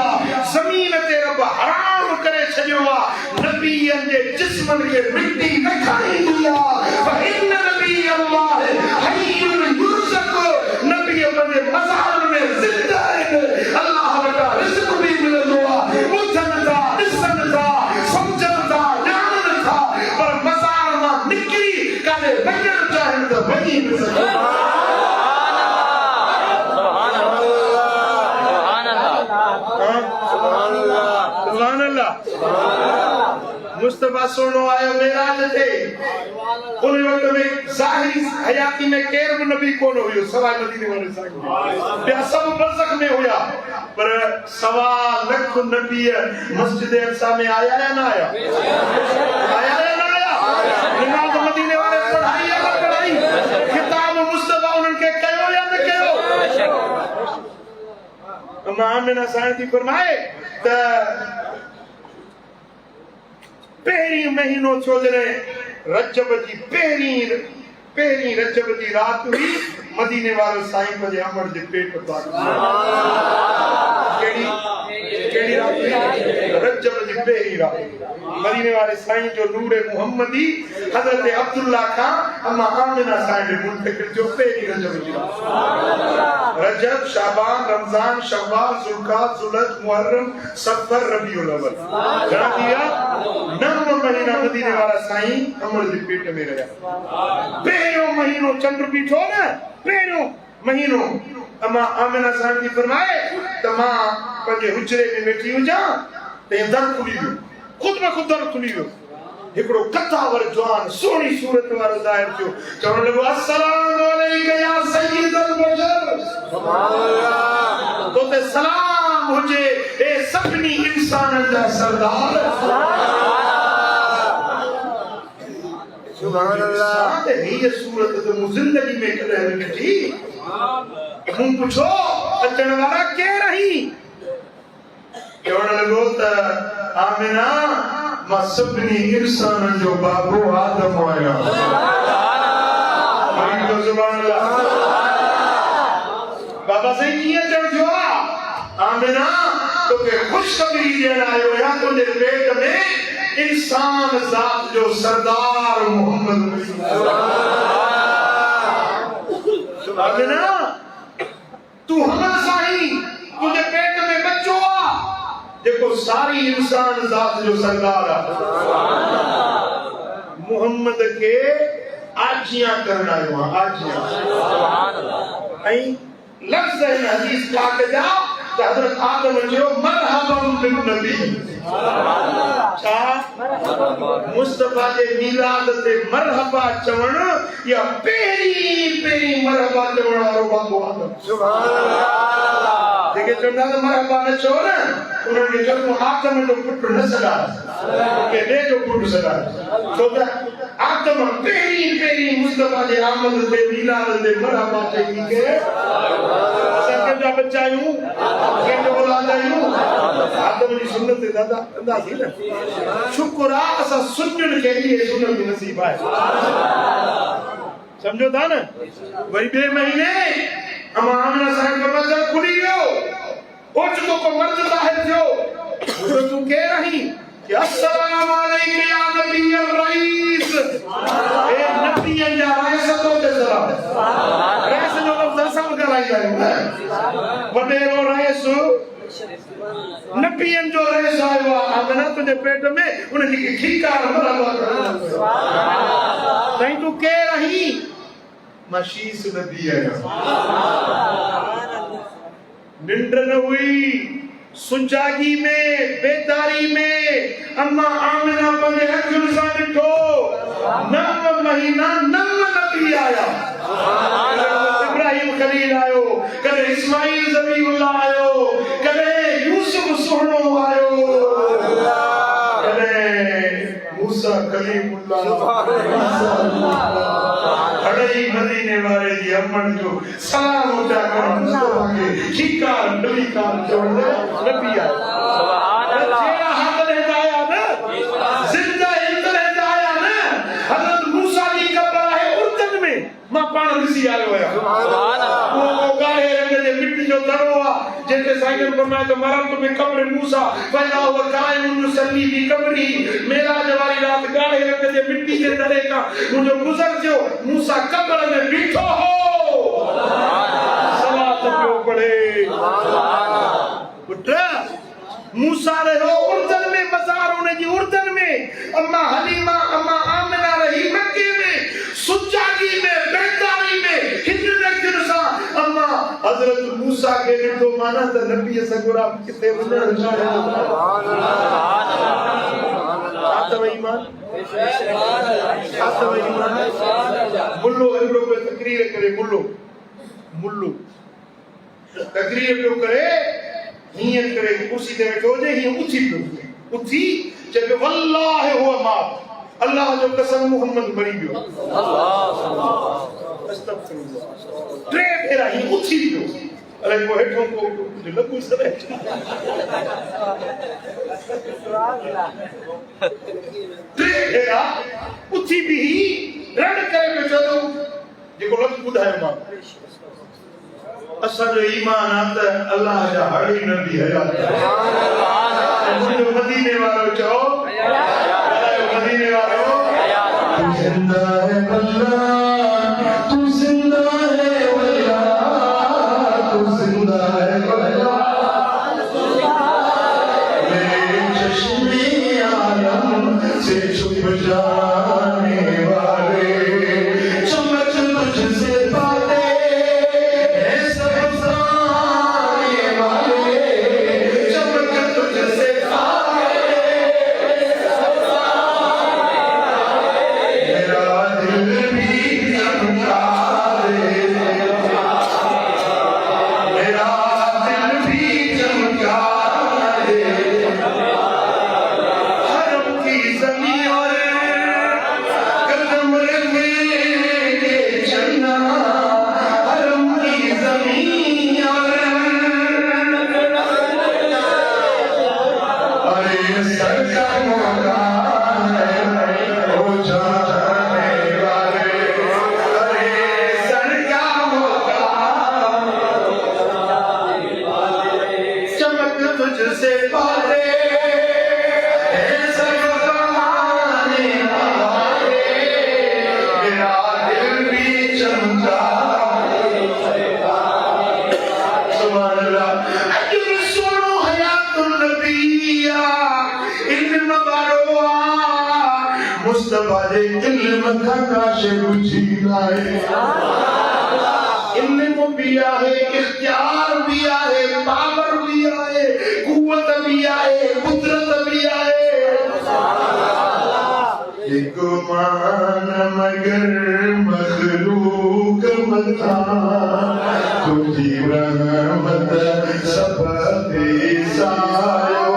Speaker 1: ज़मीन ते रब हराम करे छॾियो आहे नबीअनि जे जिस्मनि खे मिटी न खाईंदी आहे व इन नबी अल्लाह हय्युन युरज़क़ नबी पंहिंजे मज़ार में ज़िंदा आहिनि अल्लाह वटां रिज़्क़ बि मिलंदो आहे ॿुधनि था ॾिसनि था सम्झनि था ॼाणनि था पर मज़ार मां निकिरी काॾे वञणु चाहिनि त वञी न सघनि मुस्तफा सोनो आयो मेराज थे उन वक्त में ज़ाहिरी हयाती में केर भी नबी कोन हुयो सवाइ मदीने वाले साईं ॿिया सभु बरज़ख में हुया पर 1.25 लाख नबी मस्जिद अक़सा में आया या न आया नमाज़ मदीने वाले पढ़ाई या न पढ़ाई किताब मुस्तफा उन्हनि खे कयो या न कयो मां आमिना साईं थी फरमाए त पहिरीं महीनो छो जॾहिं रजब जी पहिरीं रजब जी रात हुई मदीने वारो साईं पंहिंजे अमर जे पेट पार केड़ी रात हुई रजब जी पहिरीं रात मदीने वारे साईं जो नूर मुहम्मदी हज़रत अब्दुल्ला खां अम्मा आमिना साईं जे मुंतकिल जो पहिरीं रजब जी रात रजब शाबान रमजान शव्वाल ज़ुल्क़ाद ज़ुलहज मुहर्रम सफ़र रबीउल अव्वल घणा थी विया 9 महीना मदीने वारा साईं अमर जे पेट में रहिया पहिरियों महीनो चंड बीठो न पहिरियों महीनो अम्मा आमिना साईं जी फरमाए त मां पंहिंजे हुजरे में वेठी हुजां त दर खुली वियो खुद में खुद दर खुली वियो हिकिड़ो कथावर जवान सोणी सूरत वारो ज़ाहिर थियो चवण लॻो अस्सलामु अलैका या सय्यदल बशर सुभान अल्लाह तो ते सलाम हुजे ए सभिनी इंसाननि जा सरदार सुभान अल्लाह ते हीअ सूरत त मूं ज़िंदगी में कॾहिं न ॾिठी मूं पुछो अचण वारा केर आहीं चवण लॻो त आमिना मां सभिनी इंसाननि जो बाबो आदम आहियां। सुभान अल्लाह। बाबा साईं कीअं चवंदो आहे आमिना तोखे ख़ुशख़बरी ॾियण आयो आहियां तुंहिंजे पेट में इंसान ज़ात जो सरदार मोहम्मद। आमिना तू हमल साईं तुंहिंजे पेट में बच्चो आहे जेको सारी इंसान ज़ात जो सरदार आहे। मोहम्मद के आजियां करण आयो आहे आजियां। ऐं लफ़्ज़ आहिनि हदीस पाक जा त हज़रत आदम चयो मरहबन बिन नबी। छा मुस्तफा जे मीलाद ते मरहबा चवण या पहिरीं मरहबा चवण वारो बाबो आदम। सुभान अल्लाह। जेके चवंदा त मरहबा न चओ न उन्हनि खे चओ आदम जो पुटु न सॾाए के ॿिए जो पुटु सॾाए। छो त आदम पहिरीं मुस्तफा जे आमद ते मीलाद ते मरहबा चई के असां कंहिंजा बच्चा आहियूं कंहिंजो औलाद आहियूं आदम जी सुन्नत ते दादा कंदासीं न। शुक्र आहे असां सुन्नत खे इहे सुन्नत नसीब आहे। सम्झो था न। वरी ॿिए महीने अमा आमिना साहिब जो नज़र खुली वियो ओचितो को मर्द ज़ाहिर थियो। तूं केरु आहीं? अस्सलामु अलैकुम या नबी रईस। ए नबीअनि जा रईस तो ते सलाम। रईस जो लफ़्ज़ असां ॻाल्हाईंदा आहियूं। वॾेरो रईस नबीअनि जो रईस आयो आहे। आमिना तुंहिंजे पेट में उन जी ठीकार मरहबा। साईं तूं केरु आहीं? मां शीस नबी आहियां। निंड न हुई सुजागी में बेदारी में अम्मा आमिना पंहिंजे अखियुनि सां ॾिठो 9 महीना 9 नबी आया। इब्राहिम खलील आयो, कॾहिं इस्माइल ज़बीहुल्लाह आयो, कॾहिं यूसुफ सुहिणो आयो, कॾहिं मूसा कलीमुल्लाह। अड़ई मदीने वारे जी अमन जो सलाम उठा कर मुस्तफा के ठीकार नबीकार चवण नबी आया। सुभान अल्लाह। जेड़ा हाथ रहता आया ना जिंदा इंदर रहता आया ना हज़रत मूसा जी कब्र है उर्दन में मां पाण ॾिसी आयो आहियां। सुभान अल्लाह। वो गाढ़े रंग जे मिट्टी जो दड़ो आहे जंहिंखे साईं फरमाया त मरत में कब्र मूसा पैदा हुआ कायम मुसल्ली भी कब्री। मेराज वारी रात गाढ़े रंग जे मिट्टी जे दड़े खां मुंहिंजो गुज़र थियो मूसा कब्र में बीठो हो सलात पियो पढ़े। पुट मूसा रहो उर्दन में मज़ार उन जी उर्दन में। अम्मा हलीमा अम्मा आमिना रही मक्के में सुजागी में बेदारी में हिजन अखियुनि सां। अम्मा हज़रत मूसा के ॾिठो माना त नबी सगुरा किथे वञण। सुभान अल्लाह। ईमान मुल्लो हिकिड़ो पियो तकरीर करे मुल्लो तकरीर पियो करे हीअं करे कुर्सी ते वेठो हुजे हीअं उथी पियो उथी चए वल्लाह हुआ मां अल्लाह जो कसम मोहम्मद मरी वियो। अस्तगफिरुल्लाह। 3 भेरा हीअं उथी पियो। अरे को हेठों को लॻू सभु 3 भेरा उथी बि रण करे पियो चयो जेको लफ़्ज़ ॿुधायो मां असांजो ईमान आहे त अल्लाह जा हर ई नबी हयात आहे। मदीने वारो चओ मदीने वारो तू जिंदा है अल्लाह तू जिंदा है अल्लाह तू जिंदा है अल्लाह मेरे चश्मे आलम से छुप जाने वाले चमक तुझसे पाते मुस्तफा जे इल्म का काशिफ थी लाए इल्म भी आहे इख्तियार भी आहे पावर भी आहे कुव्वत भी आहे कुदरत भी आहे एक मान मगर मखलूक मथा तुझी रहमत सब ते सायो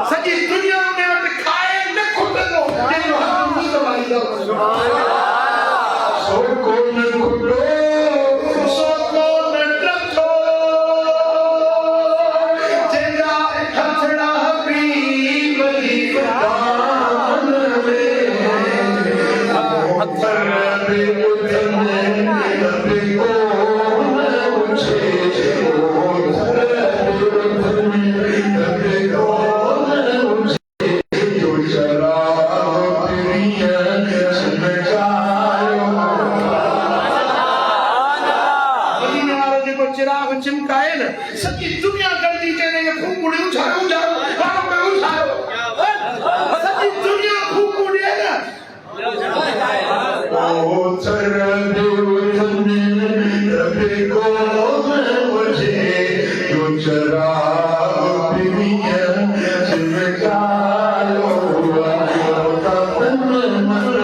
Speaker 1: सॼी दुनिया में खाए न खुटंदो जंहिंजो हथ मुस्तफा जी सो कोन खुटो सो कोन डथो जंहिंजा हथड़ा हबीब जी दामन में हथर में उथने तबे कोन उछे सॼी दुनिया गॾिजी चए ये फूकड़ी उछारो उछारो मारो पे उछारो सॼी दुनिया फूकड़ी है ना ओ चर दे उथने तबे को मुझे जो चरा पिनिया चमकायो तन मन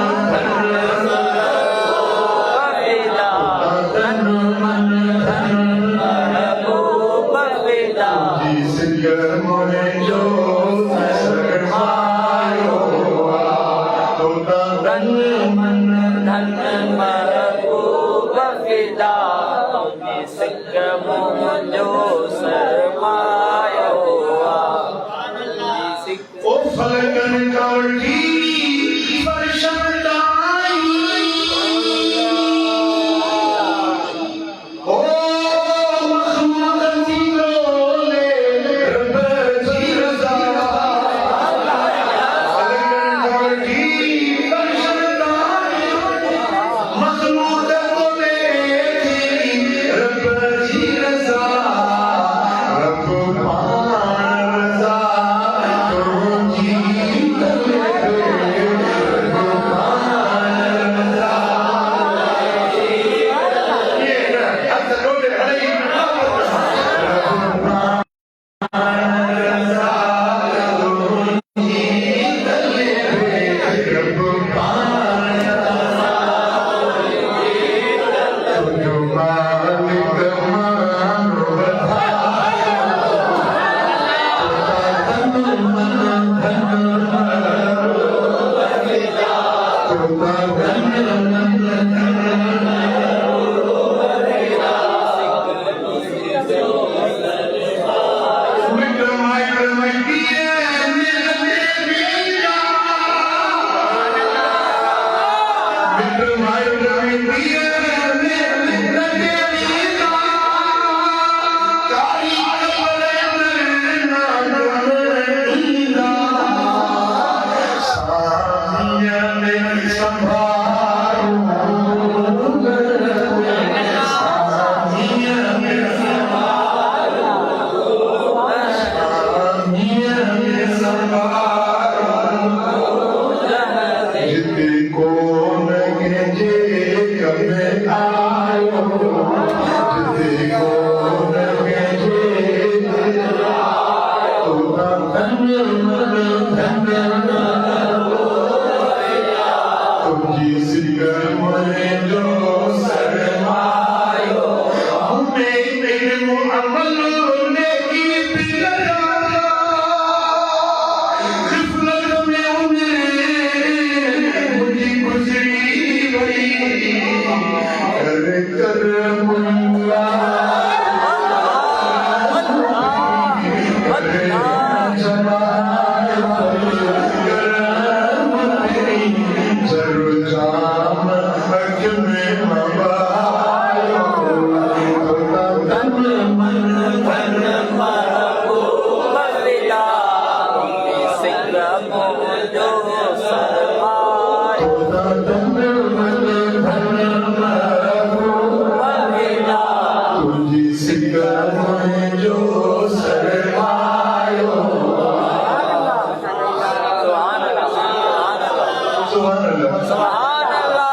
Speaker 1: सुभान अल्लाह।
Speaker 2: सुभान अल्लाह।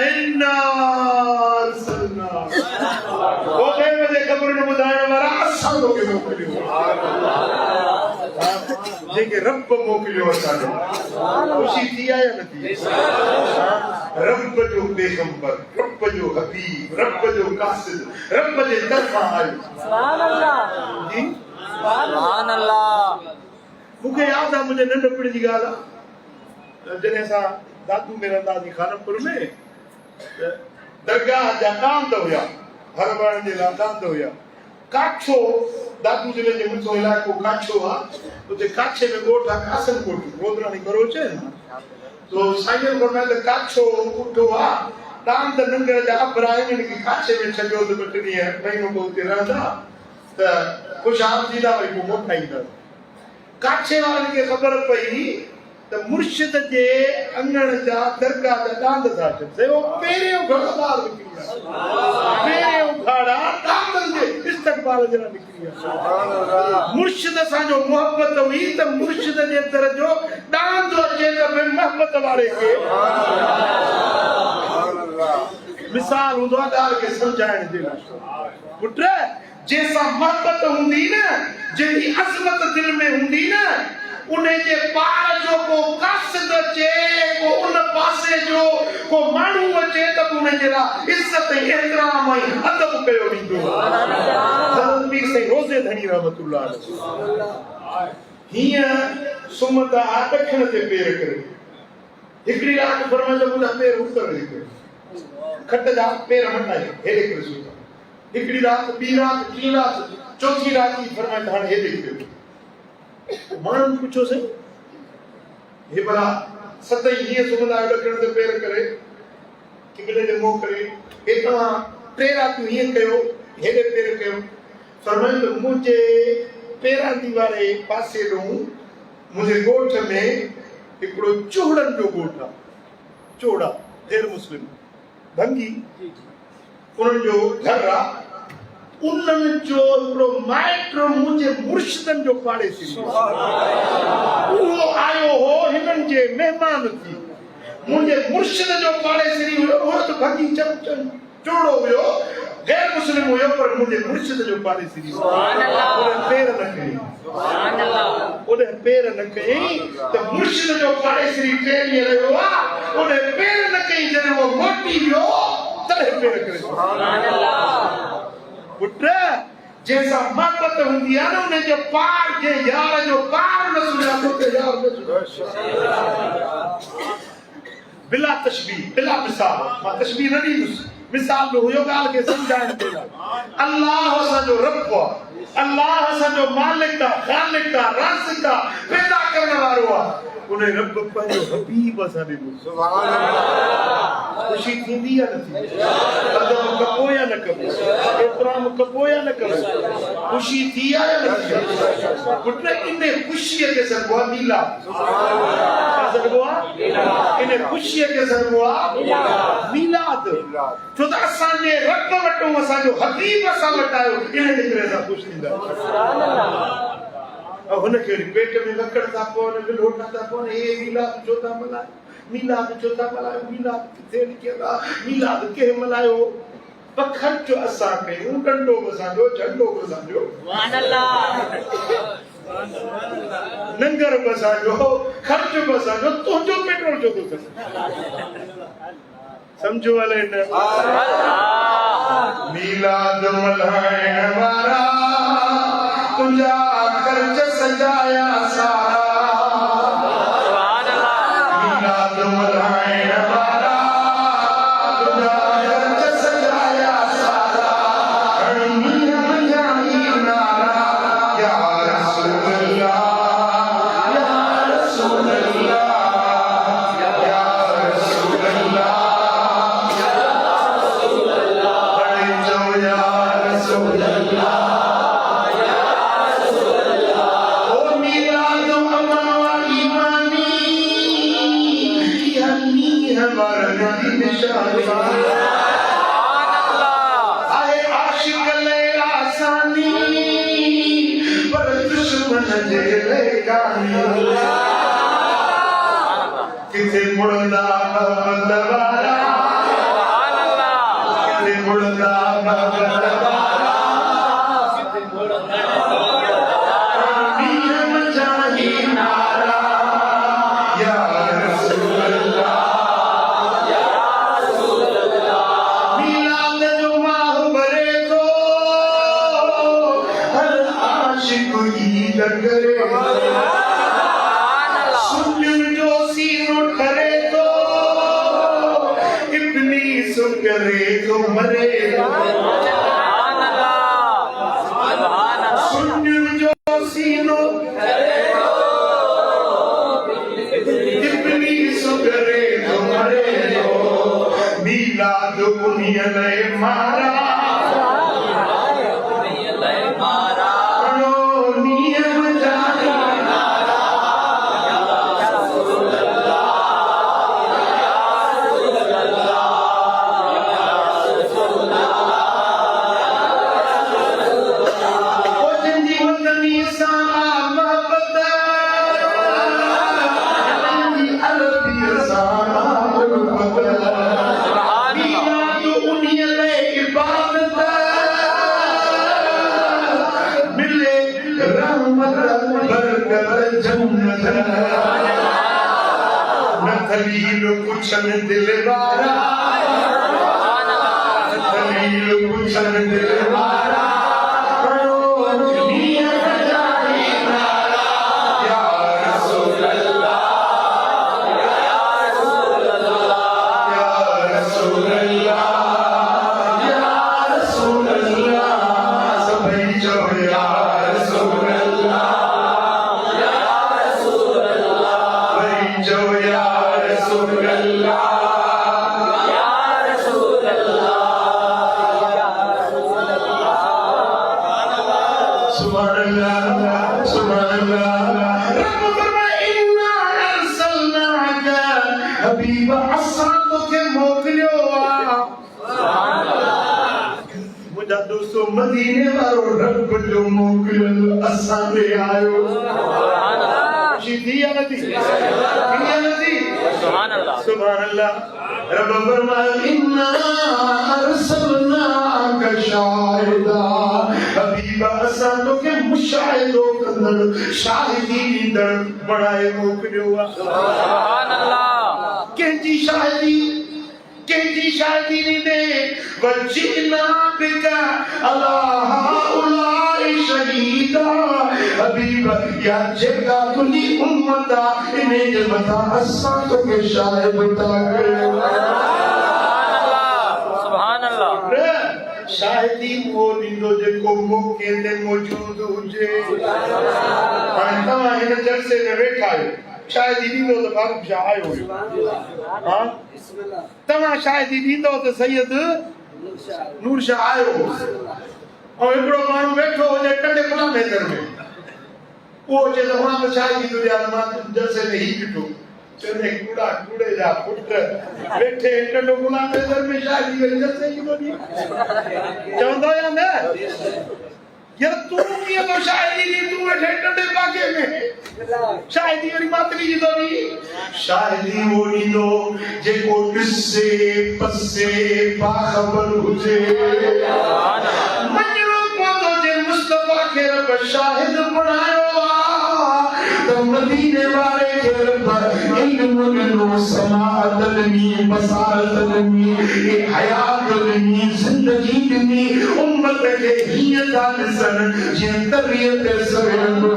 Speaker 1: इन्ना अरसलना वो मुझे खबर न ॿुधाइण वारा असां तोखे मोकिलियो जेके रब मोकिलियो असांखे ख़ुशी थी आहे या न थी रब जो पैगंबर रब जो हबीब रब जो कासिद रब जे तरफ़ां आयो
Speaker 3: सुभान अल्लाह
Speaker 1: जी
Speaker 2: सुभान अल्लाह।
Speaker 1: मूंखे यादि आहे मुंहिंजे नंढपण जी ॻाल्हि आहे जॾहिं असां दादू में रहंदासीं खानपुर में दरगाह जा कांत हुया हर बार जे लाइ कांत हुया काछो दादू जिले जे मुंहिंजो इलाइक़ो काछो आहे उते काछे में ॻोठ आहे कासन कोट रोदराणी करोच तो साईं फरमाइनि त काछो कुठो आहे कांत नंगर जा अबर आहिनि की काछे में छॾियो त ॿ टे ॾींहं महीनो पोइ उते रहंदा त ख़ुशहाल थींदा वरी पोइ मोटा ईंदा काछे वारनि खे ख़बर पई त मुर्शिद जे अंगण जा दरगाह जा डांद था अचनि से वो पहिरियों घड़दार निकिरी विया पहिरियों उखाड़ा डांदनि जे इस्तक़बाल जहिड़ा निकिरी विया मुर्शिद सां जो मोहबत हुई त मुर्शिद जे दर जो डांद अचे त भई मोहबत वारे खे मिसाल हूंदो आहे ॻाल्हि खे सम्झाइण जे लाइ पुट जंहिंसां मोहबत हूंदी न जंहिंजी अज़मत दिलि में हूंदी न उन जे पार जो को कासिद अचे को उन पासे जो को माण्हू अचे त उन जे लाइ इज़त एतिराम ऐं अदब कयो वेंदो हज़रत पीर साईं रोज़े धणी रहमतुल्लाह हीअं सुम्हंदा ॾखण ते पेर करे हिकिड़ी राति फरमाइनि मुंहिंजा पेर उतर करे खट जा पेर मटाए हेॾे करे सुम्हंदा हिकिड़ी राति ॿी राति टी राति चौथी राति फरमाइनि हाणे हेॾे करे माण्हुनि पुछियोसीं हे भला सतई हीअं सुम्हंदा आहियो ॾखण ते पेर करे किबले ते मुंहुं करे हे तव्हां टे रातियूं हीअं कयो हेॾे पेर कयो फरमाइनि त मुंहिंजे पेरांदी वारे पासे ॾों मुंहिंजे ॻोठ में हिकिड़ो चोड़नि जो ॻोठ आहे चोड़ा गैर मुस्लिम भंगी उन्हनि जो घर आहे उन्हनि जो हिकिड़ो माइट मुंहिंजे मुर्शिदनि जो पाड़ेसी उहो आयो हो हिननि जे महिमान थी मुंहिंजे मुर्शिद जो पाड़ेसी हुयो उहो त भगी चोड़ो हुयो गैर मुस्लिम हुयो पर मुंहिंजे मुर्शिद जो पाड़ेसी
Speaker 2: सुभान अल्लाह।
Speaker 1: पेर न कई
Speaker 2: सुभान अल्लाह।
Speaker 1: उन पेर न कई त मुर्शिद जो पाड़ेसी टे ॾींहं रहियो आहे उन पेर न कई जॾहिं उहो मोटी वियो तॾहिं पेर करे
Speaker 2: सुभान अल्लाह।
Speaker 1: पुट जैसा मोहब्बत हुंदी आहे न उन जो पार जे यार जो पार न सुञा तो ते यार न सुञा बिला तशबीह बिला मिसाल मां तशबीह न ॾींदुसि मिसाल में हुयो ॻाल्हि खे सम्झाइण जे लाइ अल्लाह असांजो रब आहे अल्लाह असांजो मालिक आहे ख़ालिक आहे राज़िक आहे पैदा करण वारो आहे उन रब पंहिंजो हबीब असां ॾिनो सुभान अल्लाह ख़ुशी थींदी या न थींदी अदब कबो या न कबो एतिराम कबो या न कबो ख़ुशी थी या न थी पुट इन ख़ुशीअ खे सॾिबो आहे मीलाद छा सॾिबो आहे इन ख़ुशीअ खे सॾिबो आहे मीलाद छो त असांजे रब वटूं असांजो हबीब असां वटि आयो इन जे करे असां ख़ुशि थींदा हुनखे पेट में लकड़ था पवनि विलोटा था पवनि हे मीलाद छो था मल्हायो मीलाद छो था मल्हायो मीलाद किथे लिखियल आहे मीलाद कंहिं मल्हायो पर ख़र्च असां कयूं डंडो बि असांजो झंडो बि असांजो
Speaker 2: सुभान अल्लाह।
Speaker 1: लंगर बि असांजो ख़र्च बि असांजो तुंहिंजो पेट्रोल छो थो थिए सम्झो हले न मीलाद मल्हाइण वारा तुंहिंजा ख़र्च सजाया सारा
Speaker 2: सुभान अल्लाह।
Speaker 1: मीलाद मल्हाइण वारा तुंहिंजा ख़र्च सजाया सारा मींहं मञाई नारा या रसूल अल्लाह या रसूल अल्लाह या रसूल अल्लाह या रसूल अल्लाह पढ़े चो या रसूल अल्लाह किथे मुड़दा मोहम्मद वारा
Speaker 2: सुभान अल्लाह
Speaker 1: किथे मुड़दा मोहम्मद वारा मीर मचाही नारा या रसूल अल्लाह
Speaker 2: या रसूल अल्लाह
Speaker 1: मिलाद जो माह भरे तो हर आशिक ईद करे
Speaker 2: सुभान अल्लाह
Speaker 1: सुन जो सीनो ठरे तो इब्लीस करे तो मरे
Speaker 2: सुभान अल्लाह सुभान अल्लाह
Speaker 1: सुन जो सीनो इब्लीस करे तो मरे मिलाद उन्हीं ने मारा
Speaker 2: मारा
Speaker 1: नो नियम जाने ओ जिंदी वतनी सा मोहब्बत जिंदी अरबी सा मोहब्बत मिलाद उन्हीं ने इबादत मिले रहमत बरकत जन्नत नथलील कुछन दिलवारा नथलील कुछन दिलवारा नियत जाए नारा या रसूल अल्लाह या रसूल अल्लाह या रसूल अल्लाह सभी जो या रसूल अल्लाह
Speaker 2: या रसूल अल्लाह
Speaker 1: सभी जो या रसूल अल्लाह
Speaker 2: या रसूल
Speaker 1: सुभान अल्लाह सुभान अल्लाह रब फरमाए इन्ना अरसलनाका हबीबा असां तोखे मोकिलियो मुंहिंजा दोस्तो मदीने वारो रब जो मोकिलियल असां ते आयो
Speaker 2: सुभान अल्लाह
Speaker 1: शीधी या नदी या नदी
Speaker 2: सुभान अल्लाह
Speaker 1: सुभान अल्लाह रब फरमाए इन्ना अरसलनाका शाहिदा हबीबा असां तोखे मुशाहिदो कंदड़ शाहिदी ॾींदड़ बणाए मोकिलियो आहे
Speaker 2: सुभान अल्लाह
Speaker 1: कंहिंजी शाहिदी ॾींदे वजीना बिका अला हाउलाई शहीदा हबीबा या जेका तुंहिंजी उम्मत आहे इन जे मथां असां तोखे शाहिद था कयूं
Speaker 2: सुभान अल्लाह
Speaker 1: शाहिदी वो ॾींदो जेको मौक़े ते मौजूद हुजे हाणे तव्हां हिन जलसे में वेठा आहियो शाहिदी ॾींदो त फारूक शाह आयो हुयो हा तव्हां शाहिदी ॾींदो त सैयद नूर शाह आयो ऐं हिकिड़ो माण्हू वेठो हुजे कंडे गुलाम हैदर में उहो चए त मां त शाहिदी थो ॾियां मां जलसे में ही ॾिठो चवंदे कूड़ा कूड़े जा पुट वेठे कंडो गुलाम हैदर में शाहिदी में जलसे ई थो ॾिए चवंदो या न यार तू कीअं थो शाहिदी ॾी तूं वेठे कंडे पाके में शाहिदी वारी मातरी जी थो ॾी शाहिदी वो ॾींदो जेको ॾिसे पसे बाख़बर हुजे मञणो पवंदो जे मुस्तफा खे रब शाहिद बणायो आहे त मदीने वारे खे रब इल्म ॾिनो समाअत ॾिनी बसारत ॾिनी हयात ॾिनी ज़िंदगी ॾिनी उम्मत खे हीअं था ॾिसनि जीअं तरीअ ते सवेरंदो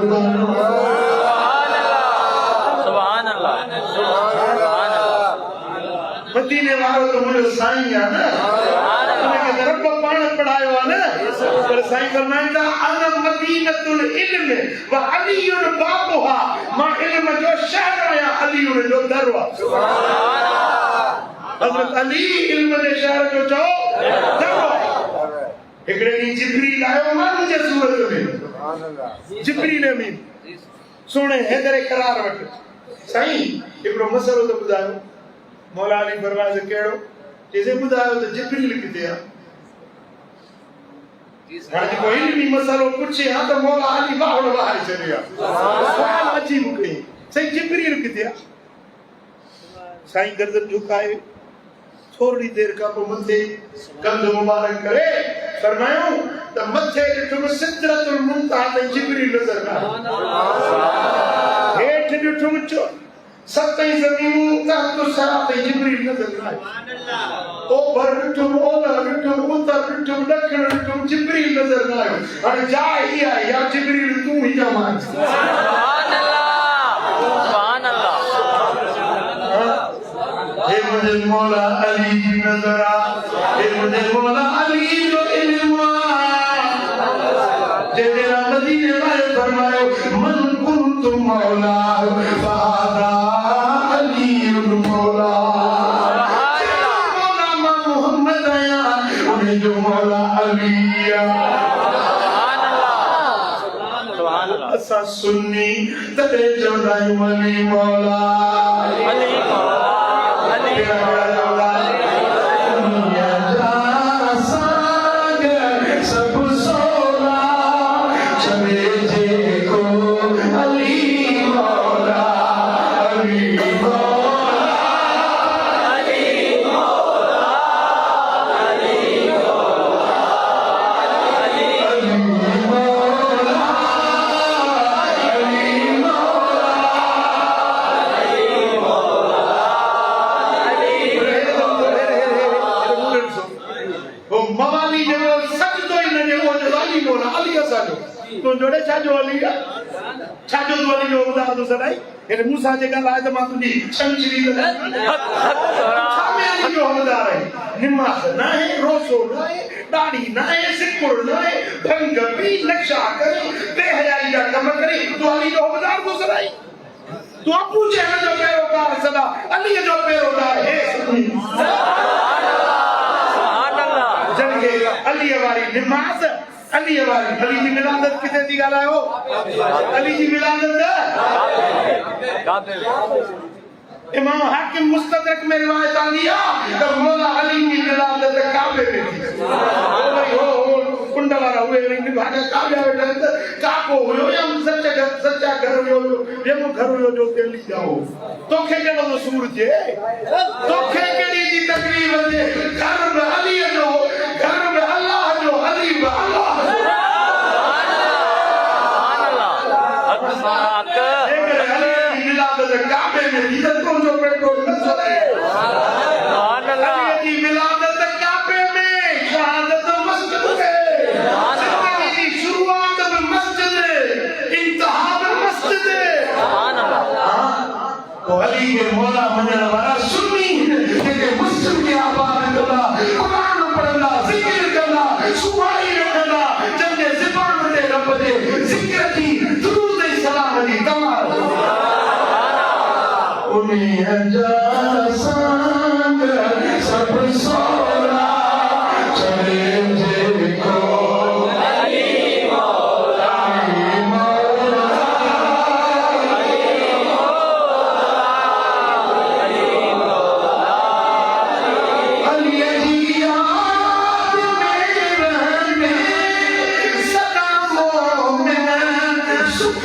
Speaker 2: सुभान अल्लाह सुभान अल्लाह
Speaker 1: मदीने वारो त मुंहिंजो साईं आहे न उनखे त रब पाण पढ़ायो आहे न पर साईं फरमाइनि था अन मदीनतुल इल्म व अलीयुन बाबुहा मां इल्म जो शहर आहियां अलीयुन जो दर आहे हज़रत अली इल्म जे शहर जो चओ दर आहे हिकिड़े ॾींहुं जिब्रील आयो माण्हू जे सूरत में जिब्रील अमीन सुणे हैदर करार वटि साईं हिकिड़ो मसलो त ॿुधायो मौला अली फरमाए त कहिड़ो चइसे ॿुधायो त जिब्रील किथे आहे हाणे जेको इल्मी मसलो पुछे हा त मौला अली बाहुड़ वाहे छॾियो आहे सुवाल अजीब कई साईं जिब्रील किथे आहे साईं गर्दन झुकाए थोड़ी देर का पोइ मथे कंध मुबारक करे फरमायो त मथे ॾिठुमि सिदरतुल मुंतहा ते जिब्रील नज़र आयो हेठ ॾिठुमि सतई ज़मीन तहत सरा ते जिब्रील नज़र आयो ओभर ॾिठुमि ओलह ॾिठुमि उतर ॾिठुमि ॾखिण ॾिठुमि जिब्रील नज़र आयो हाणे जाइ इहा या जिब्रील तूं ई ॼमाए
Speaker 2: सुभान अल्लाह
Speaker 1: हे मुझे मौला अली जी नजर आ हे मुझे मौला अली जो इल्म जे मेरा मदीने वाले फरमायो मन कुंतु मौला फादा अली मौला मौला मोहम्मद आया उन्हें जो मौला अली असा सुन्नी तदे जौनाई अली मौला
Speaker 2: अली
Speaker 1: सब सोला चले जे को अली मौला अली मौला अली मौला अली मौला अली मवाली जो सजदो ही न जेको अली मौला अली असांजो तो जोड़े छाजो अली छाजो तो अली जो ॿुधायो तो सदाई हे मूसा जे ॻाल्हि आहे त मां तुंहिंजी छंछरी छामे अली जो हवलदार आहे निमाज़ न आहे रोज़ो न आहे ॾाढ़ी न आहे सिकुड़ न आहे भंग पी नक्शा करे बेहयाई जा कम करे तूं अली जो हवलदार तो सदाई तूं अबू जहल जो पैरोकार सदा अली जो पैरोकार है अली वाली निमाज़ अली वाली अली जी मिलादत किथे थी ॻाल्हायो अली जी मिलादत इमाम हाकिम मुस्तदरक में रिवायत आई है तो मौला अली की मिलादत काबे में थी हो कुंड वाला हुए निभाने काबे में काको हुयो या सच्चा घर हुयो ये घर हुयो जो तेली जाओ तोखे केड़ो तो सूर जे तोखे केड़ी जी तकलीफ जे घर में अली जो घर में अल्लाह जो अली में अल्लाह काबे में इज्जतों जो पेट्रोल न चले अली की मिलादत काबे में शहादत मस्जिद में जिंदगी की शुरुआत में मस्जिद इंतहा में मस्जिद तो अली के मौला मनण वाला सुन्नी जेके मुस्लिम के आबाद कंदा कुरान पढ़ंदा जिक्र कंदा सुभाई रखंदा जंहिंजे ज़बान ते रब जे जिक्र जी दुरूद ऐं सलाम जी कमाल उन्हें जा संग सब सोला चले जेको अली मौला अली मौला अली मौला अली जी याद में रहने सदा मोमिन सुख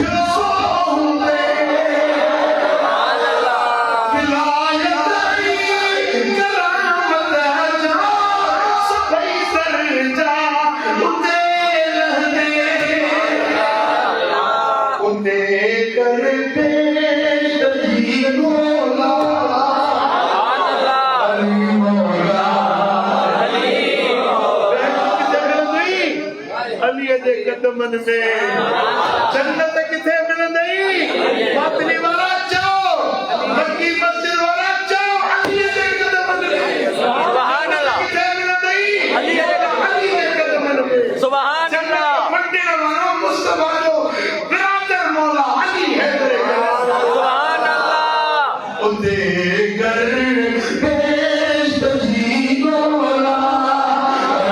Speaker 1: कदमन में जन्नत किथे मिलंदी बातनी वाला चओ मक्की मस्जिद वाला चओ अली जे कदमन में
Speaker 2: सुभान अल्लाह
Speaker 1: किथे मिलंदी
Speaker 2: अली जे
Speaker 1: कदमन में
Speaker 2: सुभान अल्लाह
Speaker 1: मंडे वाला मुस्तफा जो बिरादर मौला अली है तेरे
Speaker 2: सुभान अल्लाह
Speaker 1: उते घर पेश जी मौला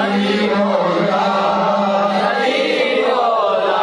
Speaker 1: अली मौला अली मौला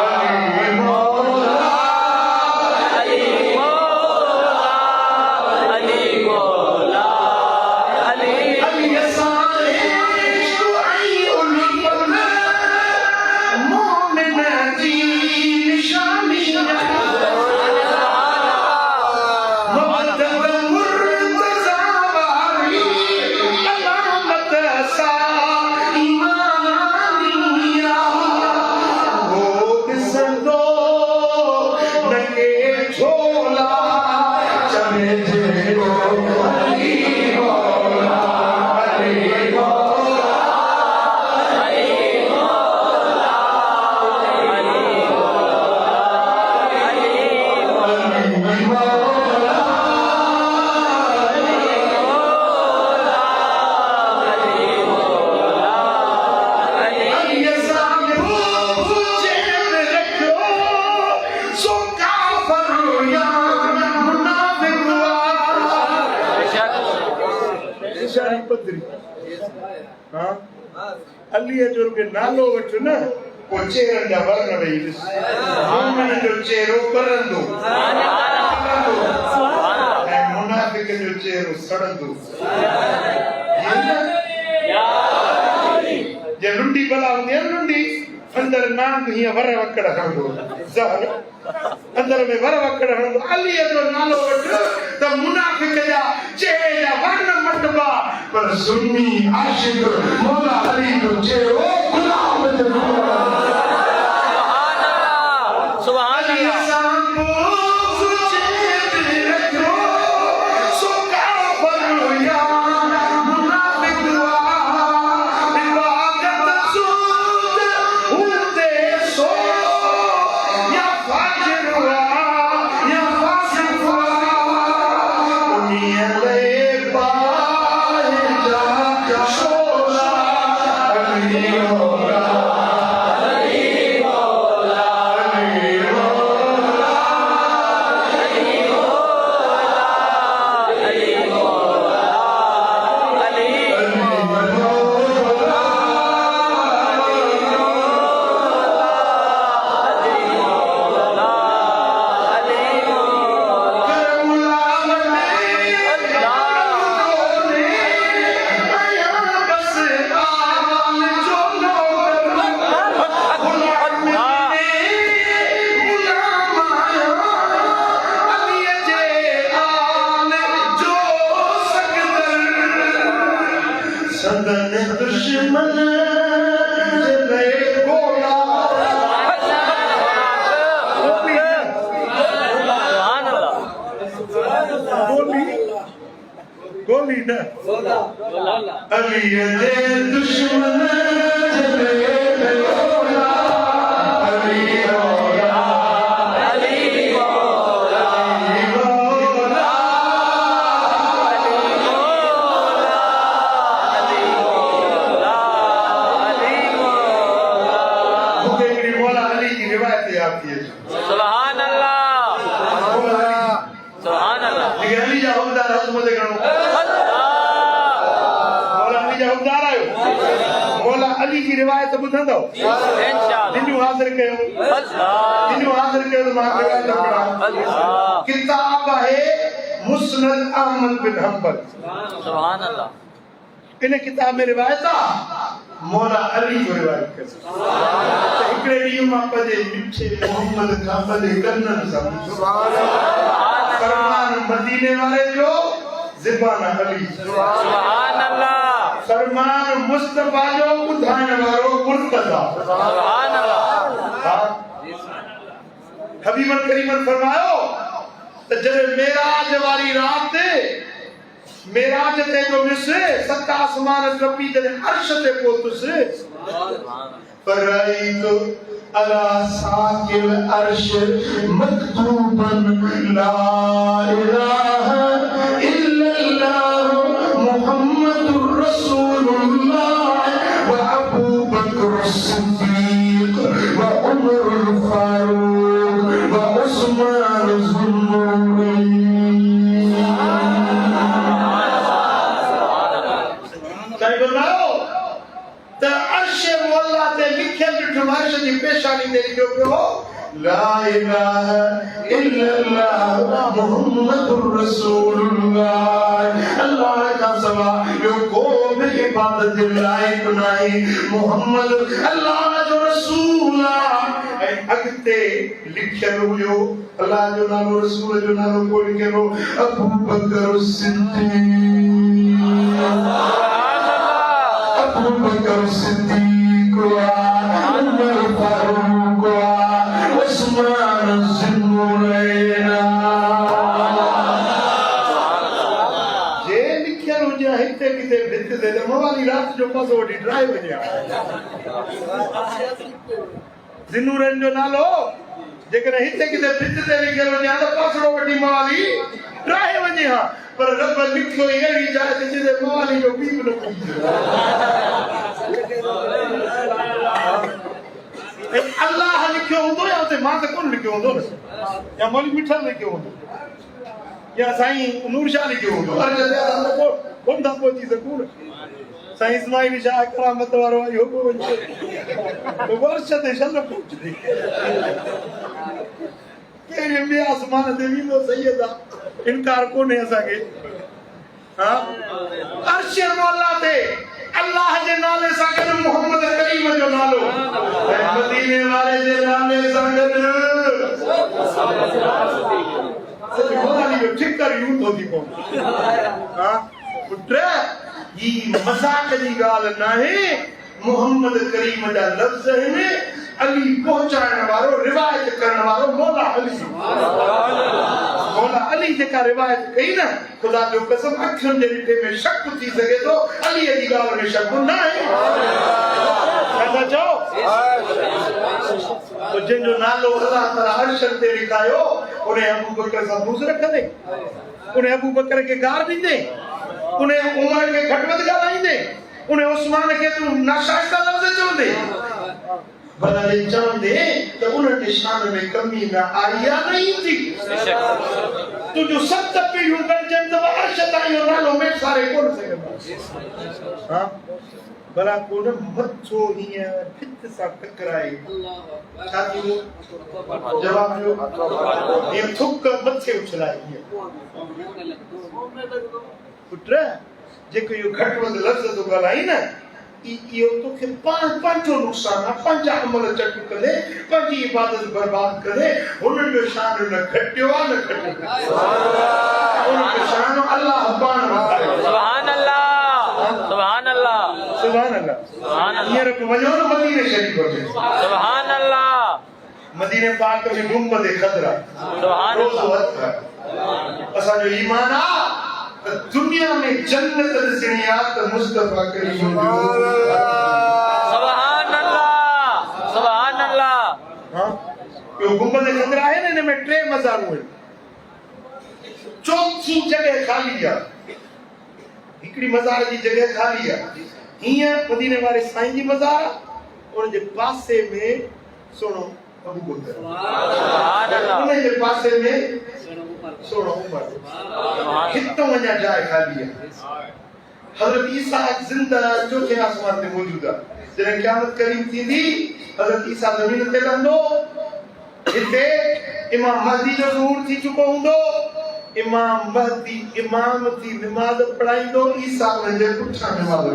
Speaker 1: पेशानी पधरी हाँ अली जो के नालो वठ न को चेहरे जा वर्ण वही मोमिन जो चेहरो करंदो ऐं मुनाफिक जो चेहरो सड़ंदो जे रुंडी बला हुंदी है रुंडी अंदर नांग ही वर वकड़ हंदो ज़हर अंदर में वर वकड़ हंदो अली जो नालो वठ त मुनाफिक जा चेहरे जा वर्ण मटबा पर सुन्नी आशिक मौला अली जो चेहरो गुलाम जो
Speaker 2: सुभान अल्लाह
Speaker 1: गोली न अली जे दुश्मन जले मौला अली मौला अली मौला अली मौला अली मौला अली मौला अली मौला मुझे एक मौला अली की रिवायत याद थी
Speaker 2: सुभान अल्लाह सुभान अल्लाह
Speaker 1: लेकिन अली जा हुदार हुकूमत करो मौला अली की रिवायत बुधंदो
Speaker 2: इंशाअल्लाह
Speaker 1: जिन्नु हाज़िर कयो मां रिवायत पढ़ा किताब है मुस्नद अहमद बिन हंबल
Speaker 2: सुभान अल्लाह
Speaker 1: इन किताब में रिवायत मौला अली जो रिवायत कर तो एकड़े ॾींहुं मां पजे मिठे मोहम्मद खां पजे कन्नन सां सुभान अल्लाह फरमान मदीने वाले जो ज़बान अली
Speaker 2: सुभान अल्लाह
Speaker 1: फरमान मुस्तफा जो ॿुधाइण वारो मुर्तज़ा
Speaker 2: सुभान अल्लाह
Speaker 1: हबीबन करीमन फरमायो त जॾहिं मेराज वारी रात मेराज ते जो विस सत आसमान टपी जॾहिं अर्श ते पहुतुस फराइतु अला साकिल अर्श मक्तूबन ला इलाहा इल्लल्लाह मुहम्मदुर रसूलुल्लाह व अबू बकर सिद्दीक व उमरुल फारूक व उस्मान ज़ुन्नूरैन पेशानी दे जो पियो ला इलाहा इल्लल्लाह मुहम्मदुर रसूलुल्लाह अल्लाह का सवा यो को भी इबादत लायक नहीं मोहम्मद अल्लाह जो रसूल है अगते लिखियल हुयो अल्लाह जो नालो रसूल जो नालो कोई करो अबू बकर सिद्दीक अबू बकर सिद्दीक उमर फारूक उस्मान ज़ुन्नूरैन जे लिखियल हुजे हिते किते भित ते मवाली रात जो पासो वठी ड्राइव वञा ज़ुन्नूरैन जो नालो जेकर हिते किते भित ते लिखियल हुजे त पासो वठी मवाली ड्राइव वञे हा पर रब लिखियो अहिड़ी जाइ ते जिते मवाली जो बीब न अल्लाह लिखियो हूंदो या उते मां त कोन लिखियो हूंदो न या मौली मिठल लिखियो हूंदो या साईं नूर शाह लिखियो हूंदो अर्ज ते असां कोन था पहुची सघूं न साईं इस्माइल शाह करामत वारो इहो को वञे तो वर्ष ते शन पहुचंदी कहिड़े ॿिए आसमान ते वेंदो सैयद आहे इनकार कोन्हे असांखे हा अर्श मौला ते अल्लाह जे नाले सां गॾु मोहम्मद करीम जो नालो ऐं मदीने वारे जे नाले सां गॾु सच मोदानी जो ठिकर यूं थो थी पवे हा पुट ही मज़ाक जी ॻाल्हि नाहे मोहम्मद करीम जा लफ़्ज़ आहिनि अली पहुचाइण वारो रिवायत करण वारो मौला अली जेका रिवायत कई न खुदा जो कसम अखियुनि जे ॾिठे में शक थी सघे थो अली जी ॻाल्हि में शक न आहे छा चओ जंहिंजो नालो अल्लाह ताला अर्श ते लिखायो उन अबू बकर सां दूस रखंदे उन अबू बकर खे गार ॾींदे उन उमर खे घटवध ॻाल्हाईंदे उन उस्मान खे तूं नाशाइस्ता लफ़्ज़ चवंदे भला ये चवंदे त उन जे शान में कमी न आई या नहीं थी तू जो सत पीढ़ियूं गॾिजनि त अर्श ताईं जो नालो में सारे कोन सघंदा हा भला कोन मथो हीअं भित सां टकराए छा थींदो जवाब ॾियो हीअं थुक मथे उछलाए हीअं पुट जेको इहो घटि वधि लफ़्ज़ थो ॻाल्हाई न इहो तोखे पंहिंजो नुक़सानु आहे पंहिंजा अमल चट कंदे पंहिंजी इबादत बर्बाद कंदे हुननि जो शान न घटियो आहे न घटियो हुननि जो शान अल्लाह पाण वधायो
Speaker 2: सुभान अल्लाह सुभान अल्लाह
Speaker 1: सुभान अल्लाह हींअर वञो न मदीने शरीफ़ में
Speaker 2: सुभान अल्लाह
Speaker 1: मदीने पाक में गुंबद खदरा
Speaker 2: सुभान अल्लाह
Speaker 1: असांजो ईमान आहे त दुनिया में जन्नत ॾिसणी आहे त मुस्तफा करीम
Speaker 2: सुभान अल्लाह
Speaker 1: हां इहो गुंबद खदरा आहे न इन में टे मज़ारूं आहिनि चौथी जगह खाली आहे हिकिड़ी मज़ार जी जगह खाली आहे हीअं मदीने वारे साईं जी मज़ार आहे उन जे पासे में सोनो अबू बकर
Speaker 2: सुभान अल्लाह
Speaker 1: उन जे पासे में सोनो उमर हितो वञा जाइ खाली आहे हज़रत ईसा ज़िंदा चौथे आसमान ते मौजूद आहे जॾहिं क़यामत करीब थींदी हज़रत ईसा ज़मीन ते लहंदो हिते इमाम महदी जो ज़हूर थी चुको हूंदो इमाम महदी इमाम थी नमाज़ पढ़ाईंदो ईसा उन जे पुठियां नमाज़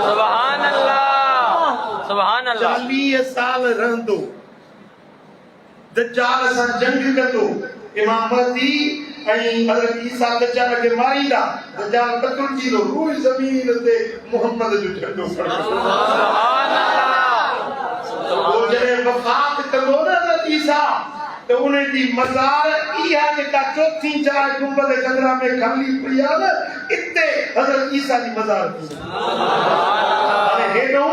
Speaker 2: सुभान अल्लाह सुभान अल्लाह
Speaker 1: 40 साल रहंदो दज्जाल सां जंग कंदो इमाम महदी ऐं हज़रत ईसा दज्जाल खे मारींदा दज्जाल क़त्ल थींदो रूह ज़मीन ते मोहम्मद जो झंडो फड़कंदो
Speaker 2: सुभान अल्लाह
Speaker 1: वो जॾहिं वफ़ात कंदो न हज़रत ईसा त उन जी मज़ार इहा जेका चौथी जाइ गुंबद खदरा में खाली पई आहे न इते हज़रत ईसा जी मज़ार थींदी हाणे हेॾो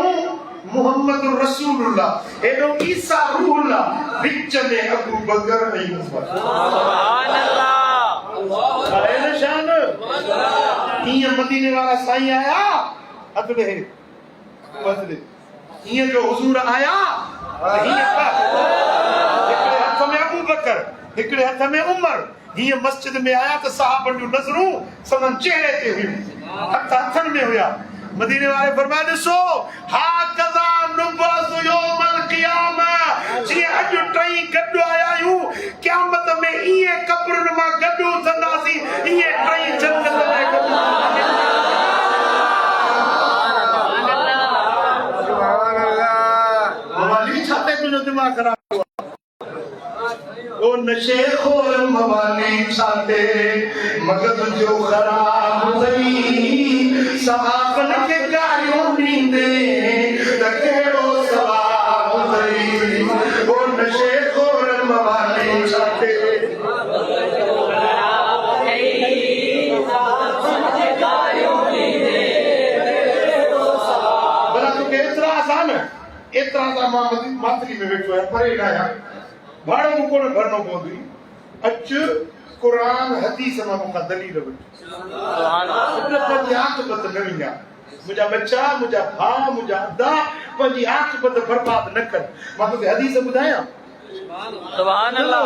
Speaker 1: मुहम्मद रसूलुल्लाह हेॾो ईसा रूहुल्लाह विच में अबू बकर ऐं उमर
Speaker 2: सुभान अल्लाह
Speaker 1: आहे न शान हीअं मदीने वारा साईं आया हथ ॾे बस ॾे हीअं जो हुज़ूर आया हीअं हिकिड़े हथ में अबू बकर हिकिड़े हथ में उमर हीअं मस्जिद में आया त सहाबनि जूं नज़रूं संदन चेहरे ते हुयूं हथ हथनि में हुया मदीने वाले फरमाया ॾिसो हा कज़ा नुबअस यौमल क़ियामा जीअं अॼु टई गॾु आया आहियूं क़यामत में इहे क़ब्रुनि मां गॾु उथंदासीं इहे टई जन्नत में गॾु मवाली छा ते तुंहिंजो दिमाग़ ख़राब ओ नशे खोर मवाली छाते मगज़ जो ख़राब थई सहाबन के गारियों नींदे त कहिड़ो सवाब थई ओ नशे खोर मवाली छाते भला तोखे एतिरा आसान एतिरा त मां मातरी में वेठो आहियां परे न आहियां भाड़ो कोन भरनो पवंदी अच कुरान हदीस मां मूंखां दलील वठ
Speaker 2: सुभान अल्लाह
Speaker 1: पंहिंजी आक़िबत न विञा मुंहिंजा बच्चा मुंहिंजा भाउ मुंहिंजा अदा पंहिंजी आक़िबत बर्बाद न कर मां तोखे हदीस ॿुधायां
Speaker 2: सुभान अल्लाह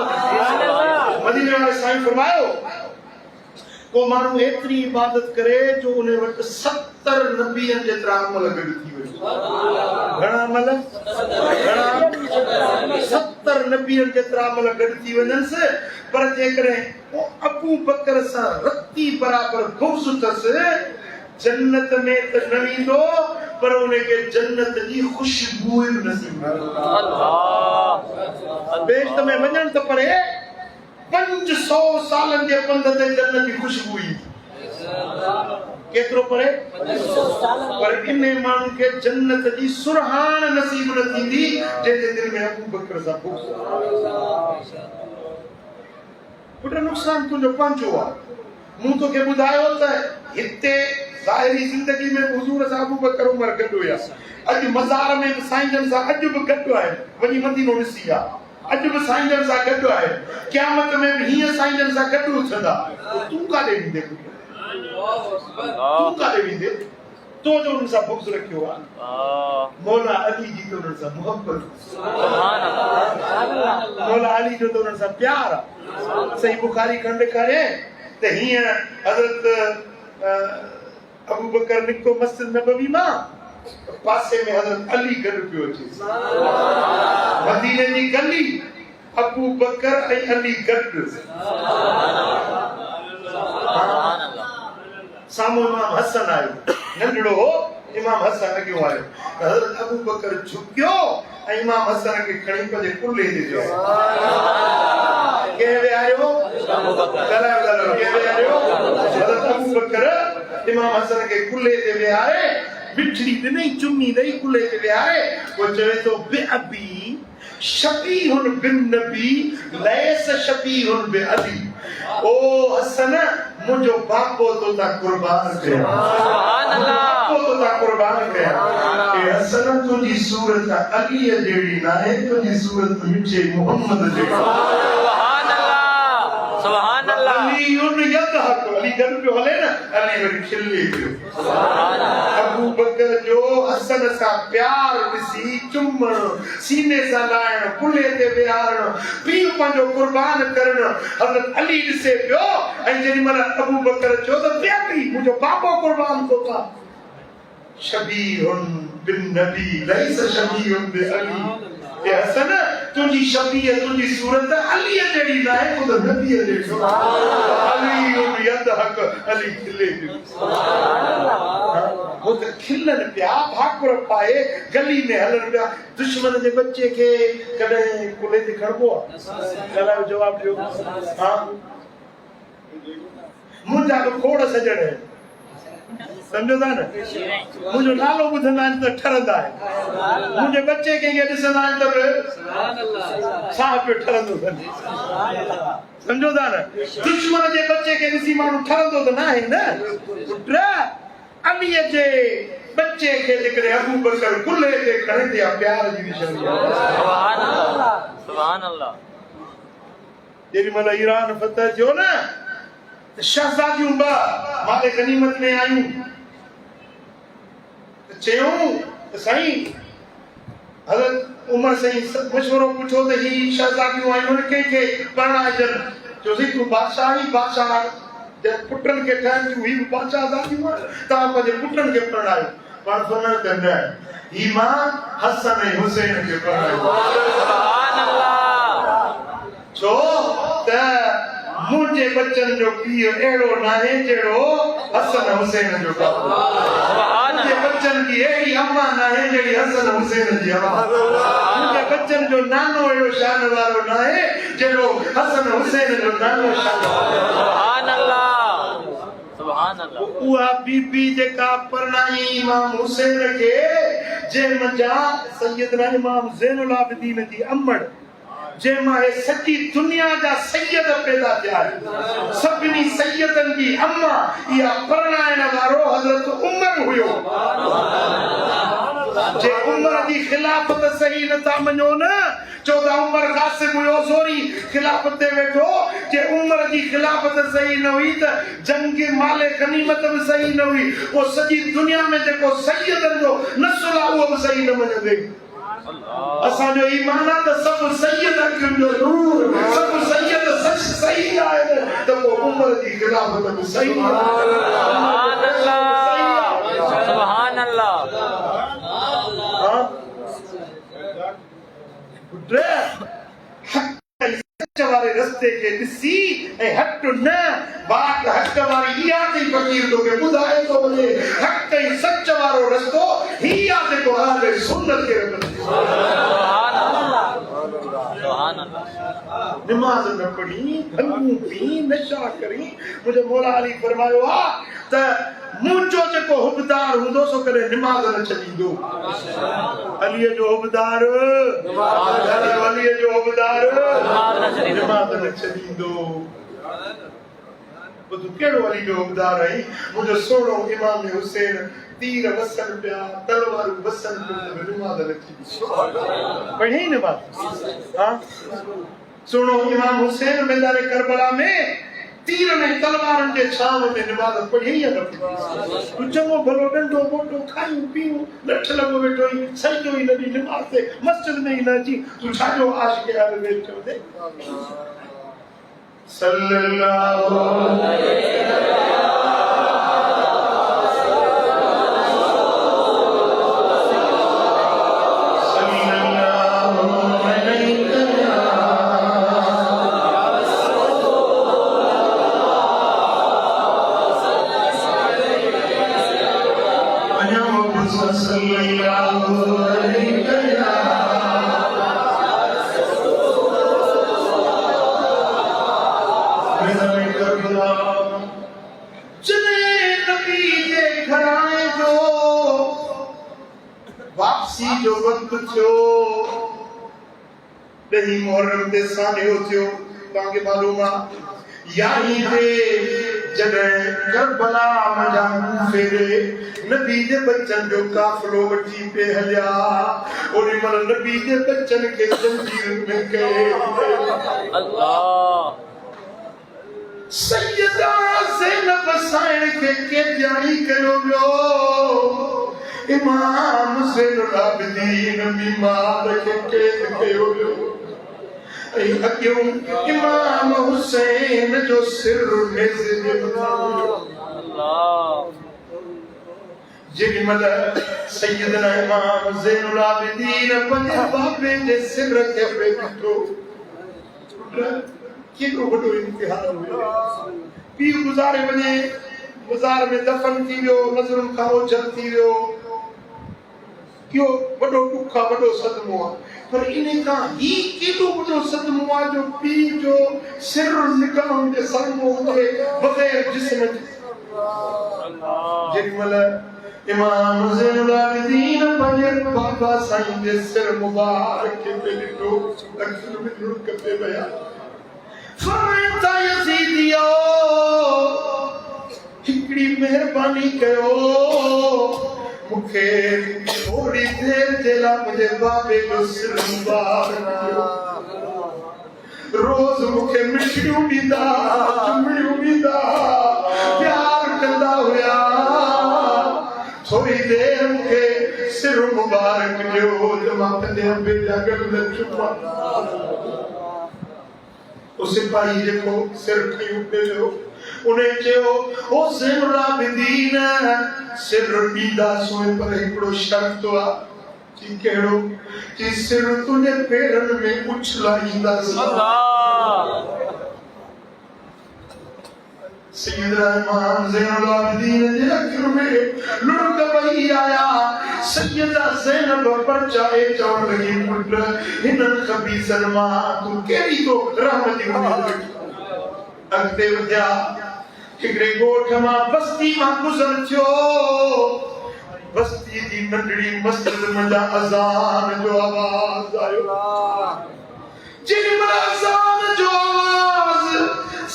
Speaker 1: मदीने वाले साईं फरमायो को माण्हू एतिरी इबादत करे जो उन वटि 70 नबियनि जेतिरा अमल गॾु थी वञे। घणा अमल? 70 नबियनि जेतिरा अमल गॾु थी वञनि। पर जेकॾहिं अबू बकर सां रती बराबर बुग़्ज़ अथसि, जन्नत में त न वेंदो पर उनखे जन्नत जी ख़ुशबू बि नसीब न। बेश्त में वञण त परे 500 सालनि जे पंध ते जन्नत जी ख़ुशबू ईंदी। केतिरो परे? पर इन माण्हू खे जन्नत जी सुरहान नसीब न थींदी जंहिंजे दिलि में अबू बकर सां बुग़्ज़। पुट नुक़सान तुंहिंजो पंहिंजो आहे। मूं तोखे ॿुधायो त हिते ज़ाहिरी ज़िंदगी में हुज़ूर सां अबू बकर उमर गॾु हुया। अॼु मज़ार में साईं जन सां अॼु बि गॾु आहे। वञी मदीनो ॾिसी आहे, अॼु बि साईं जन सां गॾु आहे। क़यामत में बि हीअं साईं जन सां गॾु उथंदा। तूं काॾे वेंदे? तूं काॾे वेंदे? तो जो उन सां बुग़्ज़ रखियो आहे। मौला अली जी तो उन सां मोहब्बत, मौला अली जो तो उन सां प्यार आहे। सही बुखारी खंड करे त हीअं हज़रत अबू बकर निको मस्जिद नबवी मां, पासे में हज़रत अली गॾु पियो अचे। मदीने जी गली, अबू बकर ऐं अली गॾु। साम्हूं इमाम हसन आयो, नंढड़ो हो, इमाम हसन अॻियो आयो। हज़रत अबू बकर झुकियो ऐं इमाम हसन खे खणी पंहिंजे कुल्हे ते वियो। केरु विहारियो? केरु विहारियो? हज़रत अबू बकर इमाम हसन खे कुल्हे ते विहारे, मिठड़ी ॾिनई, चुमी ॾेई कुल्हे ते विहारे। पोइ चवे थो बिअबी शबीहुन बिन नबी लैस शबीहुन बिअली। ओ हसन, मुंहिंजो बापो तो ता कुर्बान कया। सुभान अल्लाह। बापो तो ता कुर्बान कया। ए हसन, तुंहिंजी सूरत अली जहिड़ी न आहे, तुंहिंजी सूरत मिठे मोहम्मद जहिड़ी। सुभान अल्लाह, सुभान अल्लाह। अली उन यदहक, अली गॾु पियो हले न, अली वरी खिले पियो। सुभान अल्लाह। अबू बकर जो हसन सां प्यार ॾिसी चुमण, सीने सां लाइण, कुल्हे ते विहारण, पीउ पंहिंजो कुर्बान करण हज़रत अली ॾिसे पियो। ऐं जेॾी महिल अबू बकर चयो त बेबी मुंहिंजो बापो कुर्बान थो था। शबीहुन बिन नबी लैस शबीहुन बिअली। ए हसन, तुंहिंजी शबीह, तुंहिंजी सूरत अली जहिड़ी न आहे, खुद नबी जहिड़ी। अली उन यदहक, अली खिले पियो। वो त खिलन पिया, भाकुर पाए गली में हलन पिया। दुश्मन जे बच्चे खे कॾहिं कुल्हे ते खणबो आहे? ॻाल्हायो, जवाब ॾियो। हा, मुंहिंजा बि खोड़ सजण आहिनि, सम्झो था न। मुंहिंजो नालो ॿुधंदा आहिनि त ठरंदा आहिनि। मुंहिंजे बच्चे खे ॾिसंदा आहिनि त साह पियो ठरंदो अथनि, सम्झो था न। दुश्मन जे बच्चे खे ॾिसी माण्हू ठरंदो त न आहे न। अलीअ जे बच्चे खे जेकॾहिं अबू बकर कुल्हे ते खणे थी प्यार जी निशानी आहे। सुभान अल्लाह, सुभान अल्लाह। जेॾी महिल ईरान फतह थियो न, शहज़ादियूं ॿ माले गनीमत में आयूं। चयूं त साईं, हज़रत उमर साईं मशवरो पुछो त ही शहज़ादियूं आयूं, कंहिंखे परणाइजनि? चयोसीं तूं बादशाह ई बादशाह, पुटनि खे ठहनि थियूं, ही बि बादशाह ज़ादियूं आहिनि, तव्हां पंहिंजे पुटनि खे परणायो। पाण फरमायो त न, ही मां हसन ऐं हुसैन खे परणायो। सुभान अल्लाह। छो त मुंहिंजे बच्चनि जो पीउ अहिड़ो न आहे जहिड़ो हसन हुसैन जो बापू। मुंहिंजे बच्चनि जी अहिड़ी अम्मा न आहे जहिड़ी हसन हुसैन जी अम्मा। मुंहिंजे बच्चनि जो नानो अहिड़ो शान वारो न आहे जहिड़ो हसन हुसैन जो नानो शान वारो। सुभान अल्लाह, सुभान अल्लाह। उहा बीबी जेका परणाई इमाम हुसैन खे, जंहिं मंझां सैयदना इमाम ज़ैनुल आबिदीन जी अम्मड़, जंहिंमां हे सॼी दुनिया जा सैयद पैदा थिया, सभिनी सैयदनि जी अम्मा, इहा परणाइण वारो हज़रत उमर हुयो। जे उमर जी खिलाफत सही नथा मञो न, चओ त उमर क़ासिम हुयो, ज़ोरी खिलाफत ते वेठो। जे उमर जी खिलाफत सही न हुई त जंग माले गनीमत बि सही न हुई। पोइ सॼी दुनिया में जेको सैयदनि जो नस्ल आहे उहो बि सही न मञंदे। असांजो ईमान आहे त सभु सैयद अखियुनि जो नूर, सभु सैयद सच सही आहे त पोइ उमर जी ख़िलाफ़त बि सही आहे।
Speaker 2: सुभान अल्लाह।
Speaker 1: हक़ वारे रस्ते खे ॾिसी ऐं हट न बात हक़ वारी इहा थी फ़क़ीर तोखे ॿुधाए थो वञे। हक़ ऐं सच वारो रस्तो ही आहे जेको अहले सुन्नत खे रखंदो। निमाज़ न पढ़ी, भंगू पी, नशा करी। मुझे मौला अली फरमायो आहे त मुंहिंजो जेको हुबदार हूंदो सो कॾहिं निमाज़ न छॾींदो। अलीअ जो हुबदार निमाज़ न छॾींदो। तूं कहिड़ो अली जो हुबदार आहीं? मुंहिंजो सोणो इमाम हुसैन तीर वसन पिया, तलवारूं वसन पिया, निमाज़ न छॾी। पढ़ी निमाज़? हाँ, सुनो इमाम हुसैन मैदान करबला में तीर में तलवारन के छाव में निमाज़ पढ़ी या न पढ़ी? तू चङो भलो डंडो मोटो खायूं पीयूं लठ लॻो वेठो ई सजदो ई नदी निमाज़ ते मस्जिद में ई न अची तू छाजो आशिक़ अहले बैत चओ दे। सल्लल्लाहु अलैहि वापसी जो वक्त थियो ॾही मुहर्रम ते सानियो थियो। तव्हांखे मालूम आहे याही ते जॾहिं करबला मंझां फेरे नबी जे बच्चन जो काफ़िलो वठी पे हलिया, ओॾी महिल नबी जे बच्चन खे जंजीर में कए
Speaker 2: अल्लाह।
Speaker 1: सैयदा ज़ैनब साइण खे कैदियाणी कयो वियो। इमाम ज़ैनुल आबिदीन बीमार खे कैद कयो वियो। ऐं अॻियों इमाम हुसैन जो सिर मेज़ जे मथां हुयो। जेॾी महिल सैयदना इमाम ज़ैनुल आबिदीन पंहिंजे बाबे जे सिर खे पे ॾिठो, केॾो वॾो इम्तिहान हुयो। पीउ गुज़ारे वञे, गुज़ार में दफ़न थी वियो, नज़रुनि खां ओझल थी वियो। इहो वॾो दुख आहे, वॾो सदमो आहे। पर इन खां ही केॾो वॾो सदमो आहे जो पीउ जो सिर निगाहुनि जे साम्हूं हुजे बग़ैर जिस्म जे। जेॾी महिल इमाम ज़ैनुल आबिदीन पंहिंजे बाबा साईं जे सिर मुबारक खे पे ॾिठो, अखियुनि में लुढ़क पे विया। फरमाया यज़ीदियो हिकिड़ी महिरबानी कयो, मूंखे थोड़ी देर जे लाइ मुंहिंजे बाबे जो सिर मुबारक कयो। रोज़ मूंखे मिठियूं ॾींदा, चुमड़ियूं ॾींदा, प्यार कंदा हुया। थोड़ी देर मूंखे सिर मुबारक ॾियो त मां पंहिंजे अंबे जा गॾु चुमां। उस सिपाही जेको सिर खयूं पियो उन्हें चयो ओ ज़ैनुल आबिदीन सिर ॾींदा सोए पर हिकिड़ो शर्त आहे। कि कहिड़ो? कि सिर तुंहिंजे पेरनि में उछलाईंदासीं। सैयदना इमाम ज़ैनुल आबिदीन जे अखियुनि में लुढ़क वही आया। सैयदा ज़ैनब परचाए चवण लॻी, पुट हिननि ख़बीसनि मां तूं कहिड़ी तो रहम जी उम्मीद रखी? अॻिते वधिया, हिकिड़े ॻोठ मां बस्ती मां गुज़र थियो। बस्ती जी नंढड़ी मस्जिद मंझां अज़ान जो आवाज़ आयो। जेॾी महिल अज़ान जो आवाज़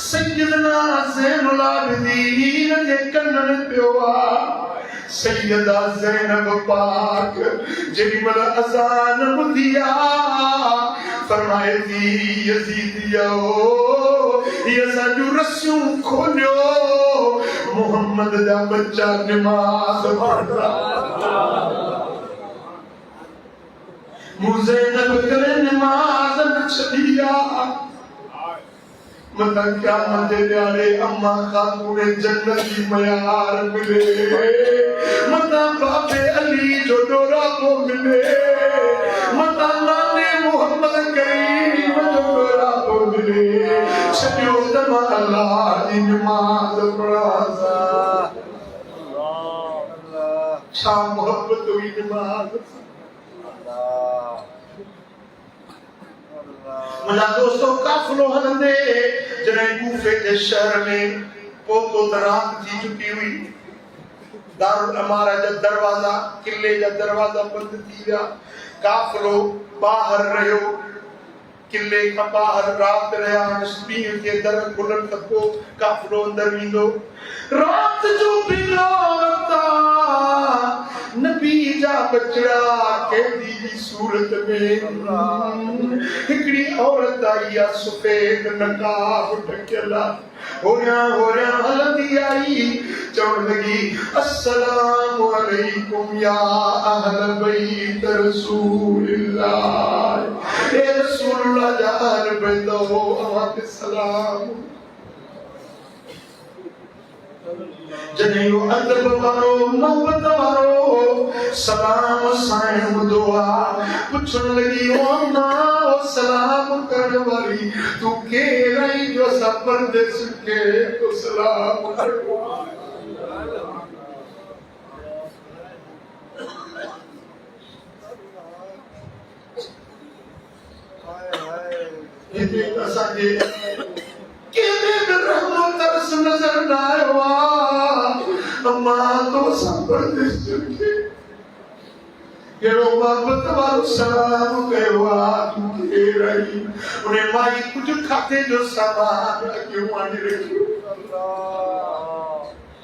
Speaker 1: सैयदना ज़ैनुल आबिदीन जे कननि पियो आहे। सैयदा ज़ैनब पाक जेॾी महिल अज़ान ॿुधी आहे फरमाए थी, यज़ीदियो हीअ असांजूं रस्सियूं खोलियो, मोहम्मद जा बच्चा निमाज़ पढ़ंदा। मुझे नब करे नमाज न छड़िया मता क्या मते प्यारे अम्मा खातूने जन्नत की मयार मिले मता बाबे अली जो डोरा को मिले मता नाने मोहम्मद करीम जो डोरा को मिले छड़ियो तमा अल्लाह की नमाज पढ़ा शाम मोहब्बत हुई नमाज मुझा दोस्तों काफिलो हलंदे जॾहिं कूफे के शहर में पोतो रात थी चुकी हुई दारुल अमारा जा दरवाजा किले जा दरवाजा बंद थी विया काफिलो बाहर रहियो किले खां बाहर रात रहिया ॾींहं के दर खुलण खां पोइ काफिलो अंदर वेंदो रात जो बिना वक़्ता नबी जा बचड़ा कैदी जी सूरत में हिकड़ी औरत आई आ सफेद नकाब ढकियल होरिया हलंदी आई चवण लगी अस्सलामु अलैकुम या अहल बैत रसूलिल्लाह ए रसूलुल्लाह जा अहल बैत हो अमत सलाम जनेयो अदब वारो मोहब्बत वारो सलाम साईं दुआ पुछण लगी ओ अम्मा ओ सलाम करण वाली तू के रही जो सफर देस के तो सलाम करो ये असांजे केने रहमत तरस नजर न आयो अम्मा तो सफर देस के केड़ो मोहब्बत वारो सलाम कयो तू के रही उन्हें माई कुछ खाते जो सामान क्यों आने रखियो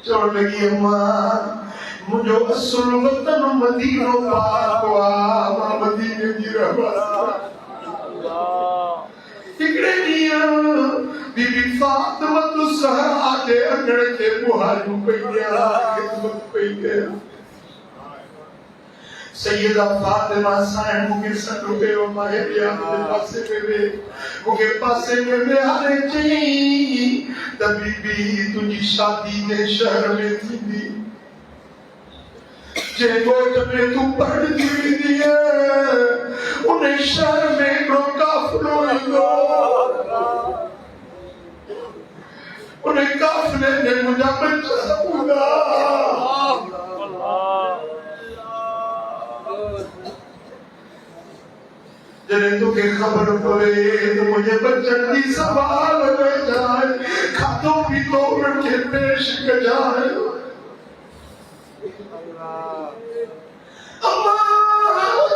Speaker 1: चवण लगी अम्मा मुझो असुल वतन मदीनो पाक मां मदीने जी रहमत हिकड़े ॾींहुं बीबी फातिमा ज़हरा जे अगड़ के बुहारियूं पईया खिदमत पई कया सैयदा फातिमा साईं मुखे सॾु कयो मां हेॾिया पासे में वे मुखे पासे में वेहारे चई त बीबी तुंहिंजी शादी जे शहर में थींदी जे ॻोठ में तूं पढ़ंदी वेंदी उन शहर में हिकिड़ो काफ़िलो ईंदो उन काफ़िले में मुंहिंजा बच्चा हूंदा जॾहिं तोखे ख़बर पवे त मुंहिंजे बच्चनि जी संभाल वेजाए खाधो पीतो उन्हनि खे पेश कजाए अम्मा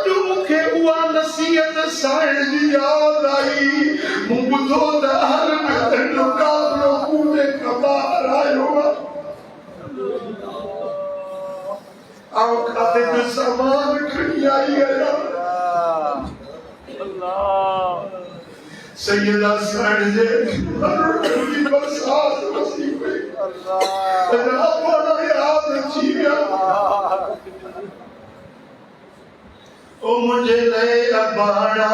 Speaker 1: जो मुखे उहा नसीहत साईं जी याद आई मूं ॿुधो त हर में काफ़िलो कूड़े खां ॿाहिरि आयो आहे खाधे जो सामान खणी आई आहियां सैयदा साईं जे की बरसात वसी पई अल्लाह बड़ा याद अची विया ओ मुझे ले अबाड़ा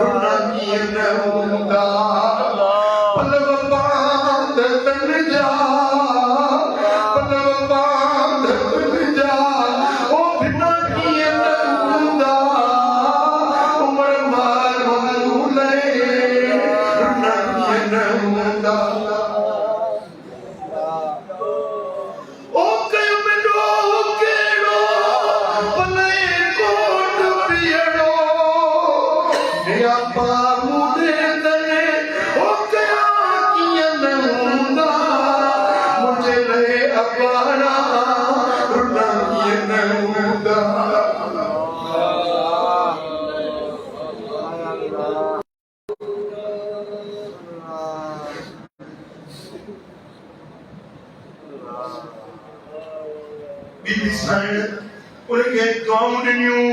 Speaker 1: रुना कीअं न हूंदा पलव बांध तन जा पलव बांध तन जा ओ बिना कीअं न हूंदा उमर मारू ले रुना कीअं न हूंदा ओ कयो मेडो केड़ो भले बीबी साईं उनखे दुआऊं ॾिनियूं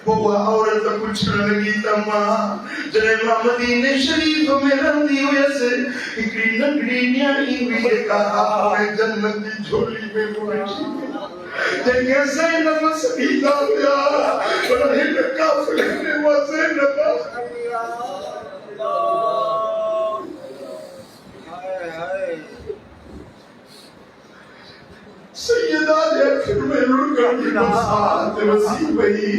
Speaker 1: पोइ औरत पुछण लगी त मां जॾहिं मां मदीने शरीफ़ में रहंदी हुयसि हिकिड़ी नंढड़ी न्याणी हुई जेका जन्नत जी झोली में वेठी जेके ज़ैनब सईदा हुया पर हिन काफ़िले में वो ज़ैनब सैयदा अखर में रुकन की बसात वसी वही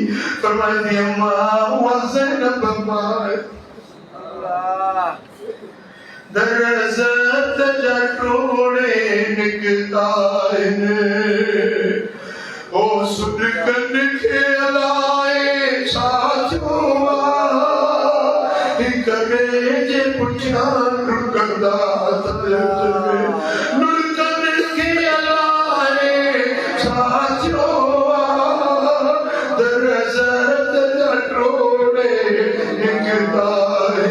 Speaker 1: फरमाती अम्मा वो ज़ैनब अम्मा दरज़त जटोड़े निकता है ओ सुडकन के अलाए छाछोआ करे जे पुछान रुकंदा तजमे नुरकन के अलाए छाछोआ दरज़त जटोड़े निकता है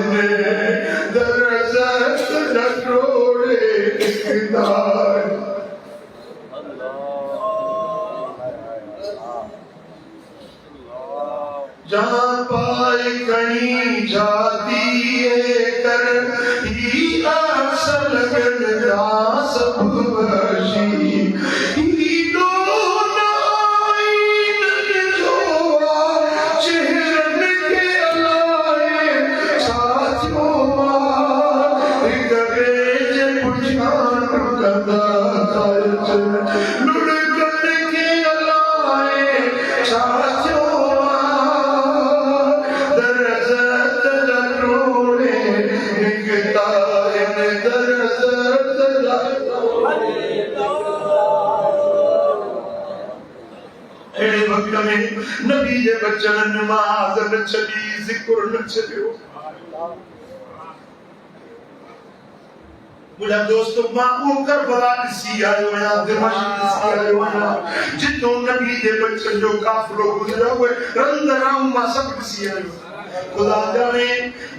Speaker 1: दरज़त जटोड़े निकता है जहाँ पाए कहीं जाती है कर ही असल गंदा सब वशी ही दोनाइन जोआ चेहरन के अलाए साथियों करे जे पुछान गंदा काज लुड़कन के अलाए साथियों नबी जे बचन नमाज न छड़ी जिक्र न छड़ियो मुझा दोस्तों मां करबला सी आयो या दिमाग सी आयो या जितो नबी जे बचन जो काफिलो गुजरा हुए रंदराऊ मां सब सी आयो खुदा जाने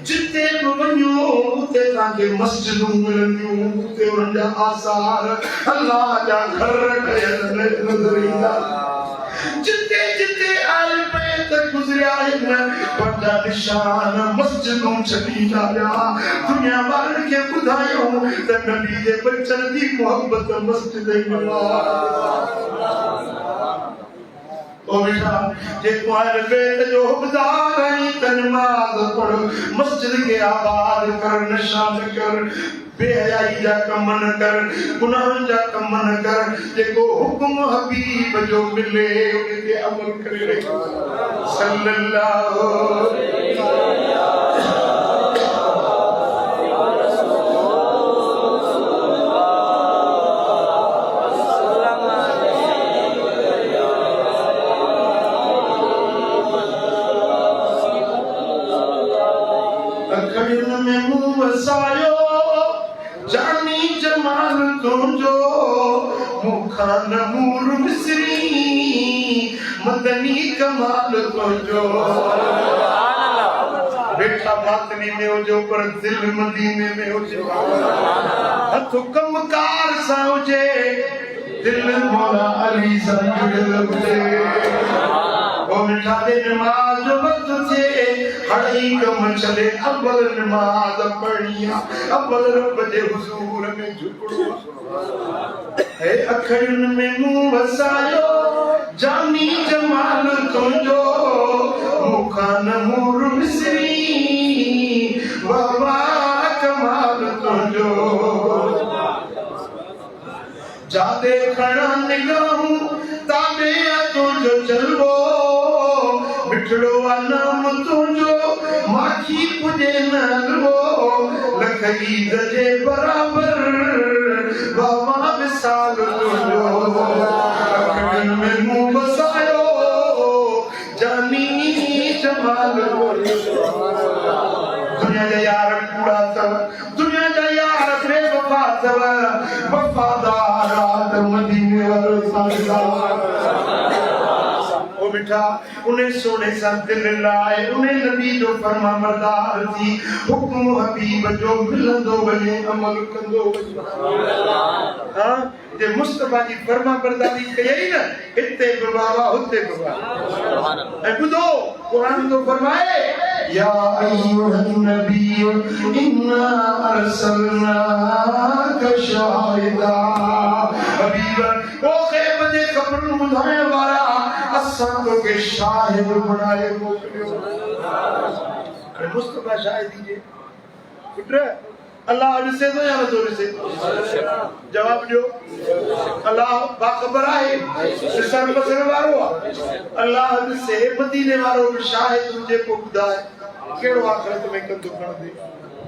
Speaker 1: जिते वञो उते ताके मस्जिदूं मिलंदियूं उते उन्हनि जा आसार अल्लाह जा घर नज़र ईंदा जिते जिते आए पे तक गुजरिया है पंजा निशान मस्जिदों छड़ी जाया दुनिया वाले के खुदायो ते नबी दे बचन दी मोहब्बत मस्जिद में ओ बेटा जे कुआर बेट जो हुबदार है नमाज पढ़ मस्जिद के आबाद कर निशान कर बेहयाई जा कम न कर गुनाह जा कम न कर जेको हुक्म हबीब जो मिले उन ते अमल करे सल्लल्लाहु अखड़न में मुंह वसायो जानी जमाल तुझो मुखान नूर मिसरी मदनी कमाल तुझो बेटा बातनी में हो जो पर दिल मदीने में हो जो हथ कमकार सा हुजे दिल मौला अली सा जुड़ल हुजे ओ मिठा दे नमाज जो वक्त थे हड़ई कम चले अव्वल नमाज पढ़िया अव्वल रब दे हुजूर में झुकड़ो है अखड़न में मुंह वसायो जानी जमाल तुझो मुखान नूर मिसरी वाह कमाल तुझो जादे खड़ा निगाहूं ताबे तुझो चलवो बिठड़ो नाम तुझो माखी पुजे नलवो लखई दजे बराबर बाबा विसाल तुझो अखड़न में मुंह वसायो जानी जमाल दुनिया जा यार कूड़ा तव दुनिया जा यार बेवफा तव वफादार आदम मदीने वालो साजदार ओ बेटा उन्हें सोने सा दिल लाए उन्हें नबी जो फरमा बरदार थी हुक्म हबीब जो मिलंदो वने अमल कंदो हां जे मुस्तफा जी फरमा बरदारी कई न इते बाबा हुते बाबा सुभान अल्लाह ए बुधो कुरान तो फरमाए या अय्युहन नबी इन्ना अरसलनाका शाहिदा हबीब ओ खैब दे कब्र ॿुधाइण वारा असां तोखे शाहिद बणाए मोकिलियो। मुस्तफा शाहिदी जे पुट अल्लाह ॾिसे थो या नथो ॾिसे? जवाब ॾियो। अल्लाह बाख़बर आहे, ॾिसण बसण वारो आहे। अल्लाह ॾिसे मदीने वारो बि शाहिद हुजे पोइ ॿुधाए कहिड़ो आख़िरत में कंदो खणंदे,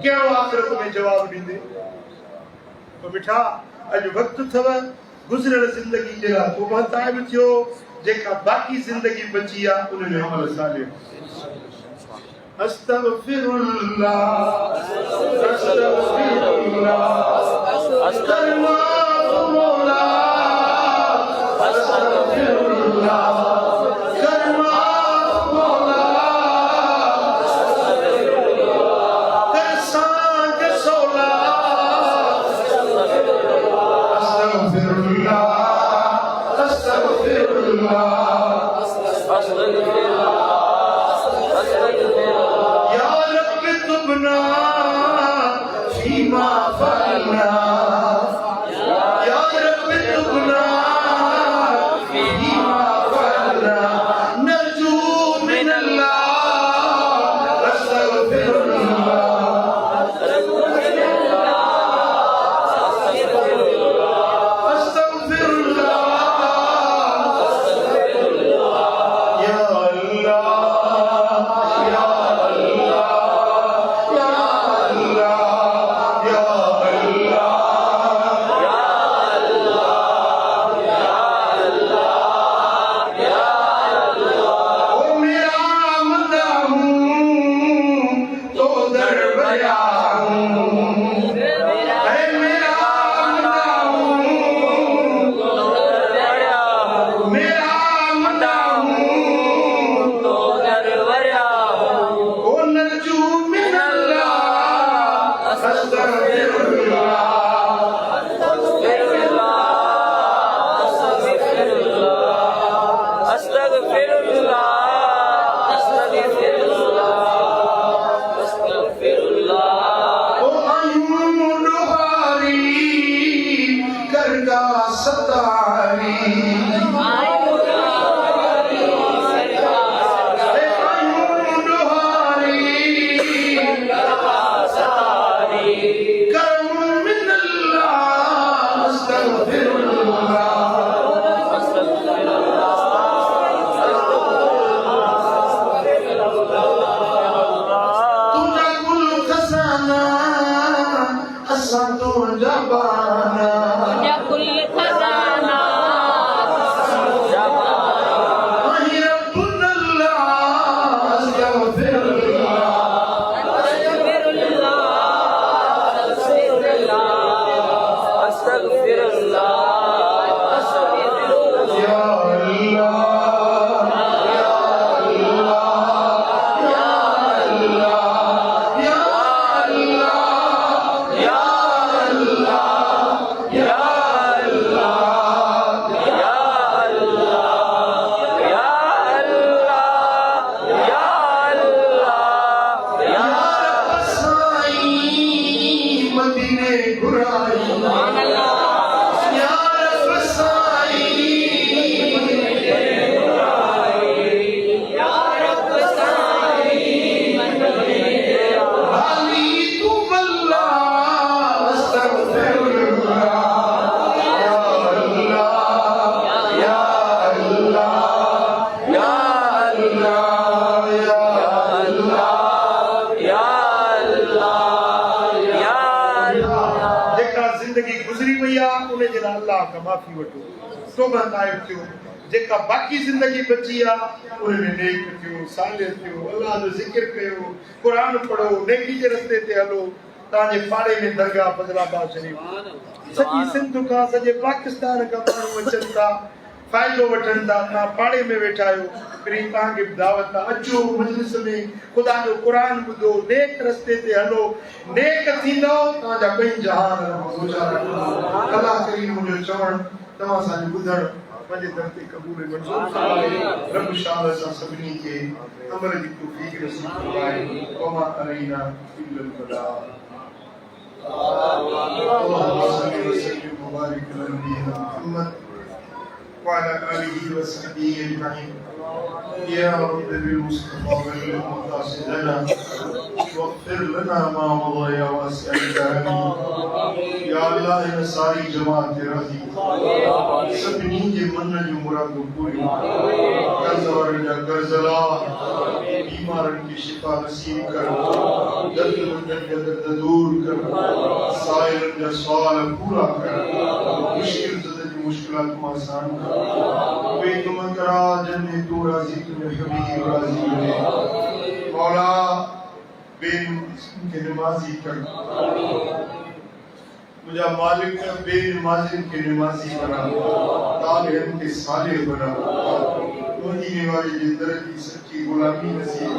Speaker 1: कहिड़ो आख़िरत में जवाब ॾींदे। तो मिठा अॼु वक़्तु अथव गुज़िरियल ज़िंदगी जे लाइ तौबा ताइब थियो, जेका बाक़ी ज़िंदगी बची आहे उन में अमल सालिह। अस्तगफिरुल्लाह अस्तगफिरुल्लाह अस्तगफिरुल्लाह अस्तगफिरुल्लाह माफ़ी वठो, तौबा ताइब थियो, जेका बाक़ी ज़िंदगी बची आहे उन में नेक थियो, सालिह थियो, अल्लाह जो ज़िक्र कयो, क़ुरान पढ़ो, नेकी जे रस्ते ते हलो। तव्हांजे पाड़े में दरगाह फज़लाबाद शरीफ़, सॼी सिंध खां सॼे पाकिस्तान खां माण्हू अचनि था, फ़ाइदो वठनि था। तव्हां पाड़े में वेठा आहियो, वरी तव्हांखे दावत आहे, अचो मजलिस में ख़ुदा जो क़ुरान ॿुधो, नेक रस्ते ते हलो, नेक थींदो तव्हांजा कई जहान अल्लाह करीम मुंहिंजो चवणु तव्हां असांजो ॿुधणु पंहिंजे दर ते क़बूल मंज़ूर फरमाए। रब शाह सां सभिनी खे अमल जी तौफ़ीक़ नसीब फरमाए। वमा अलैना इल्लल बलाग। अल्लाहुम्मा सल्लि व सल्लिम व बारिक अला नबीना मुहम्मद وعلى آله وصحبه أجمعين يا رب بالمصطفى والمقاصد لنا واغفر لنا ما مضى يا واسع الكرم या अल्लाह इन सारी जमात ते राज़ी सभिनी जे मन जूं मुरादूं पूरियूं कर्ज़ वारनि जा कर्ज़ ला बीमारनि खे शिफ़ा नसीब कर दर्दमंदनि जा दर्द दूर कर साइलनि जा सुवाल पूरा कर मुश्किल ज़दनि जी मुश्किलात को आसान कर वे तुम करा जन्ने तू राज़ी तुझे हबीब राज़ी है मौला बेन के नमाज़ी कर मुझा मालिक बेनमाज़िन के नमाज़ी बना तालिहन के साले बना मदीने वाले जे दर की सच्ची गुलामी नसीब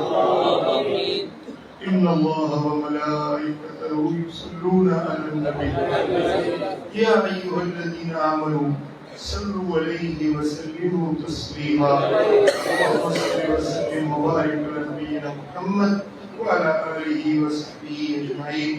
Speaker 1: इन्ना अल्लाह व मलाइकतहु युसल्लूना अलन नबी या अय्युहल्लज़ीना आमनू सल्लु अलैहि व सल्लिमू तस्लीमा अल्लाहुम्मा सल्लि व सल्लिम व बारिक अला नबियिना मुहम्मद व अला आलिहि व सहबिहि अजमईन।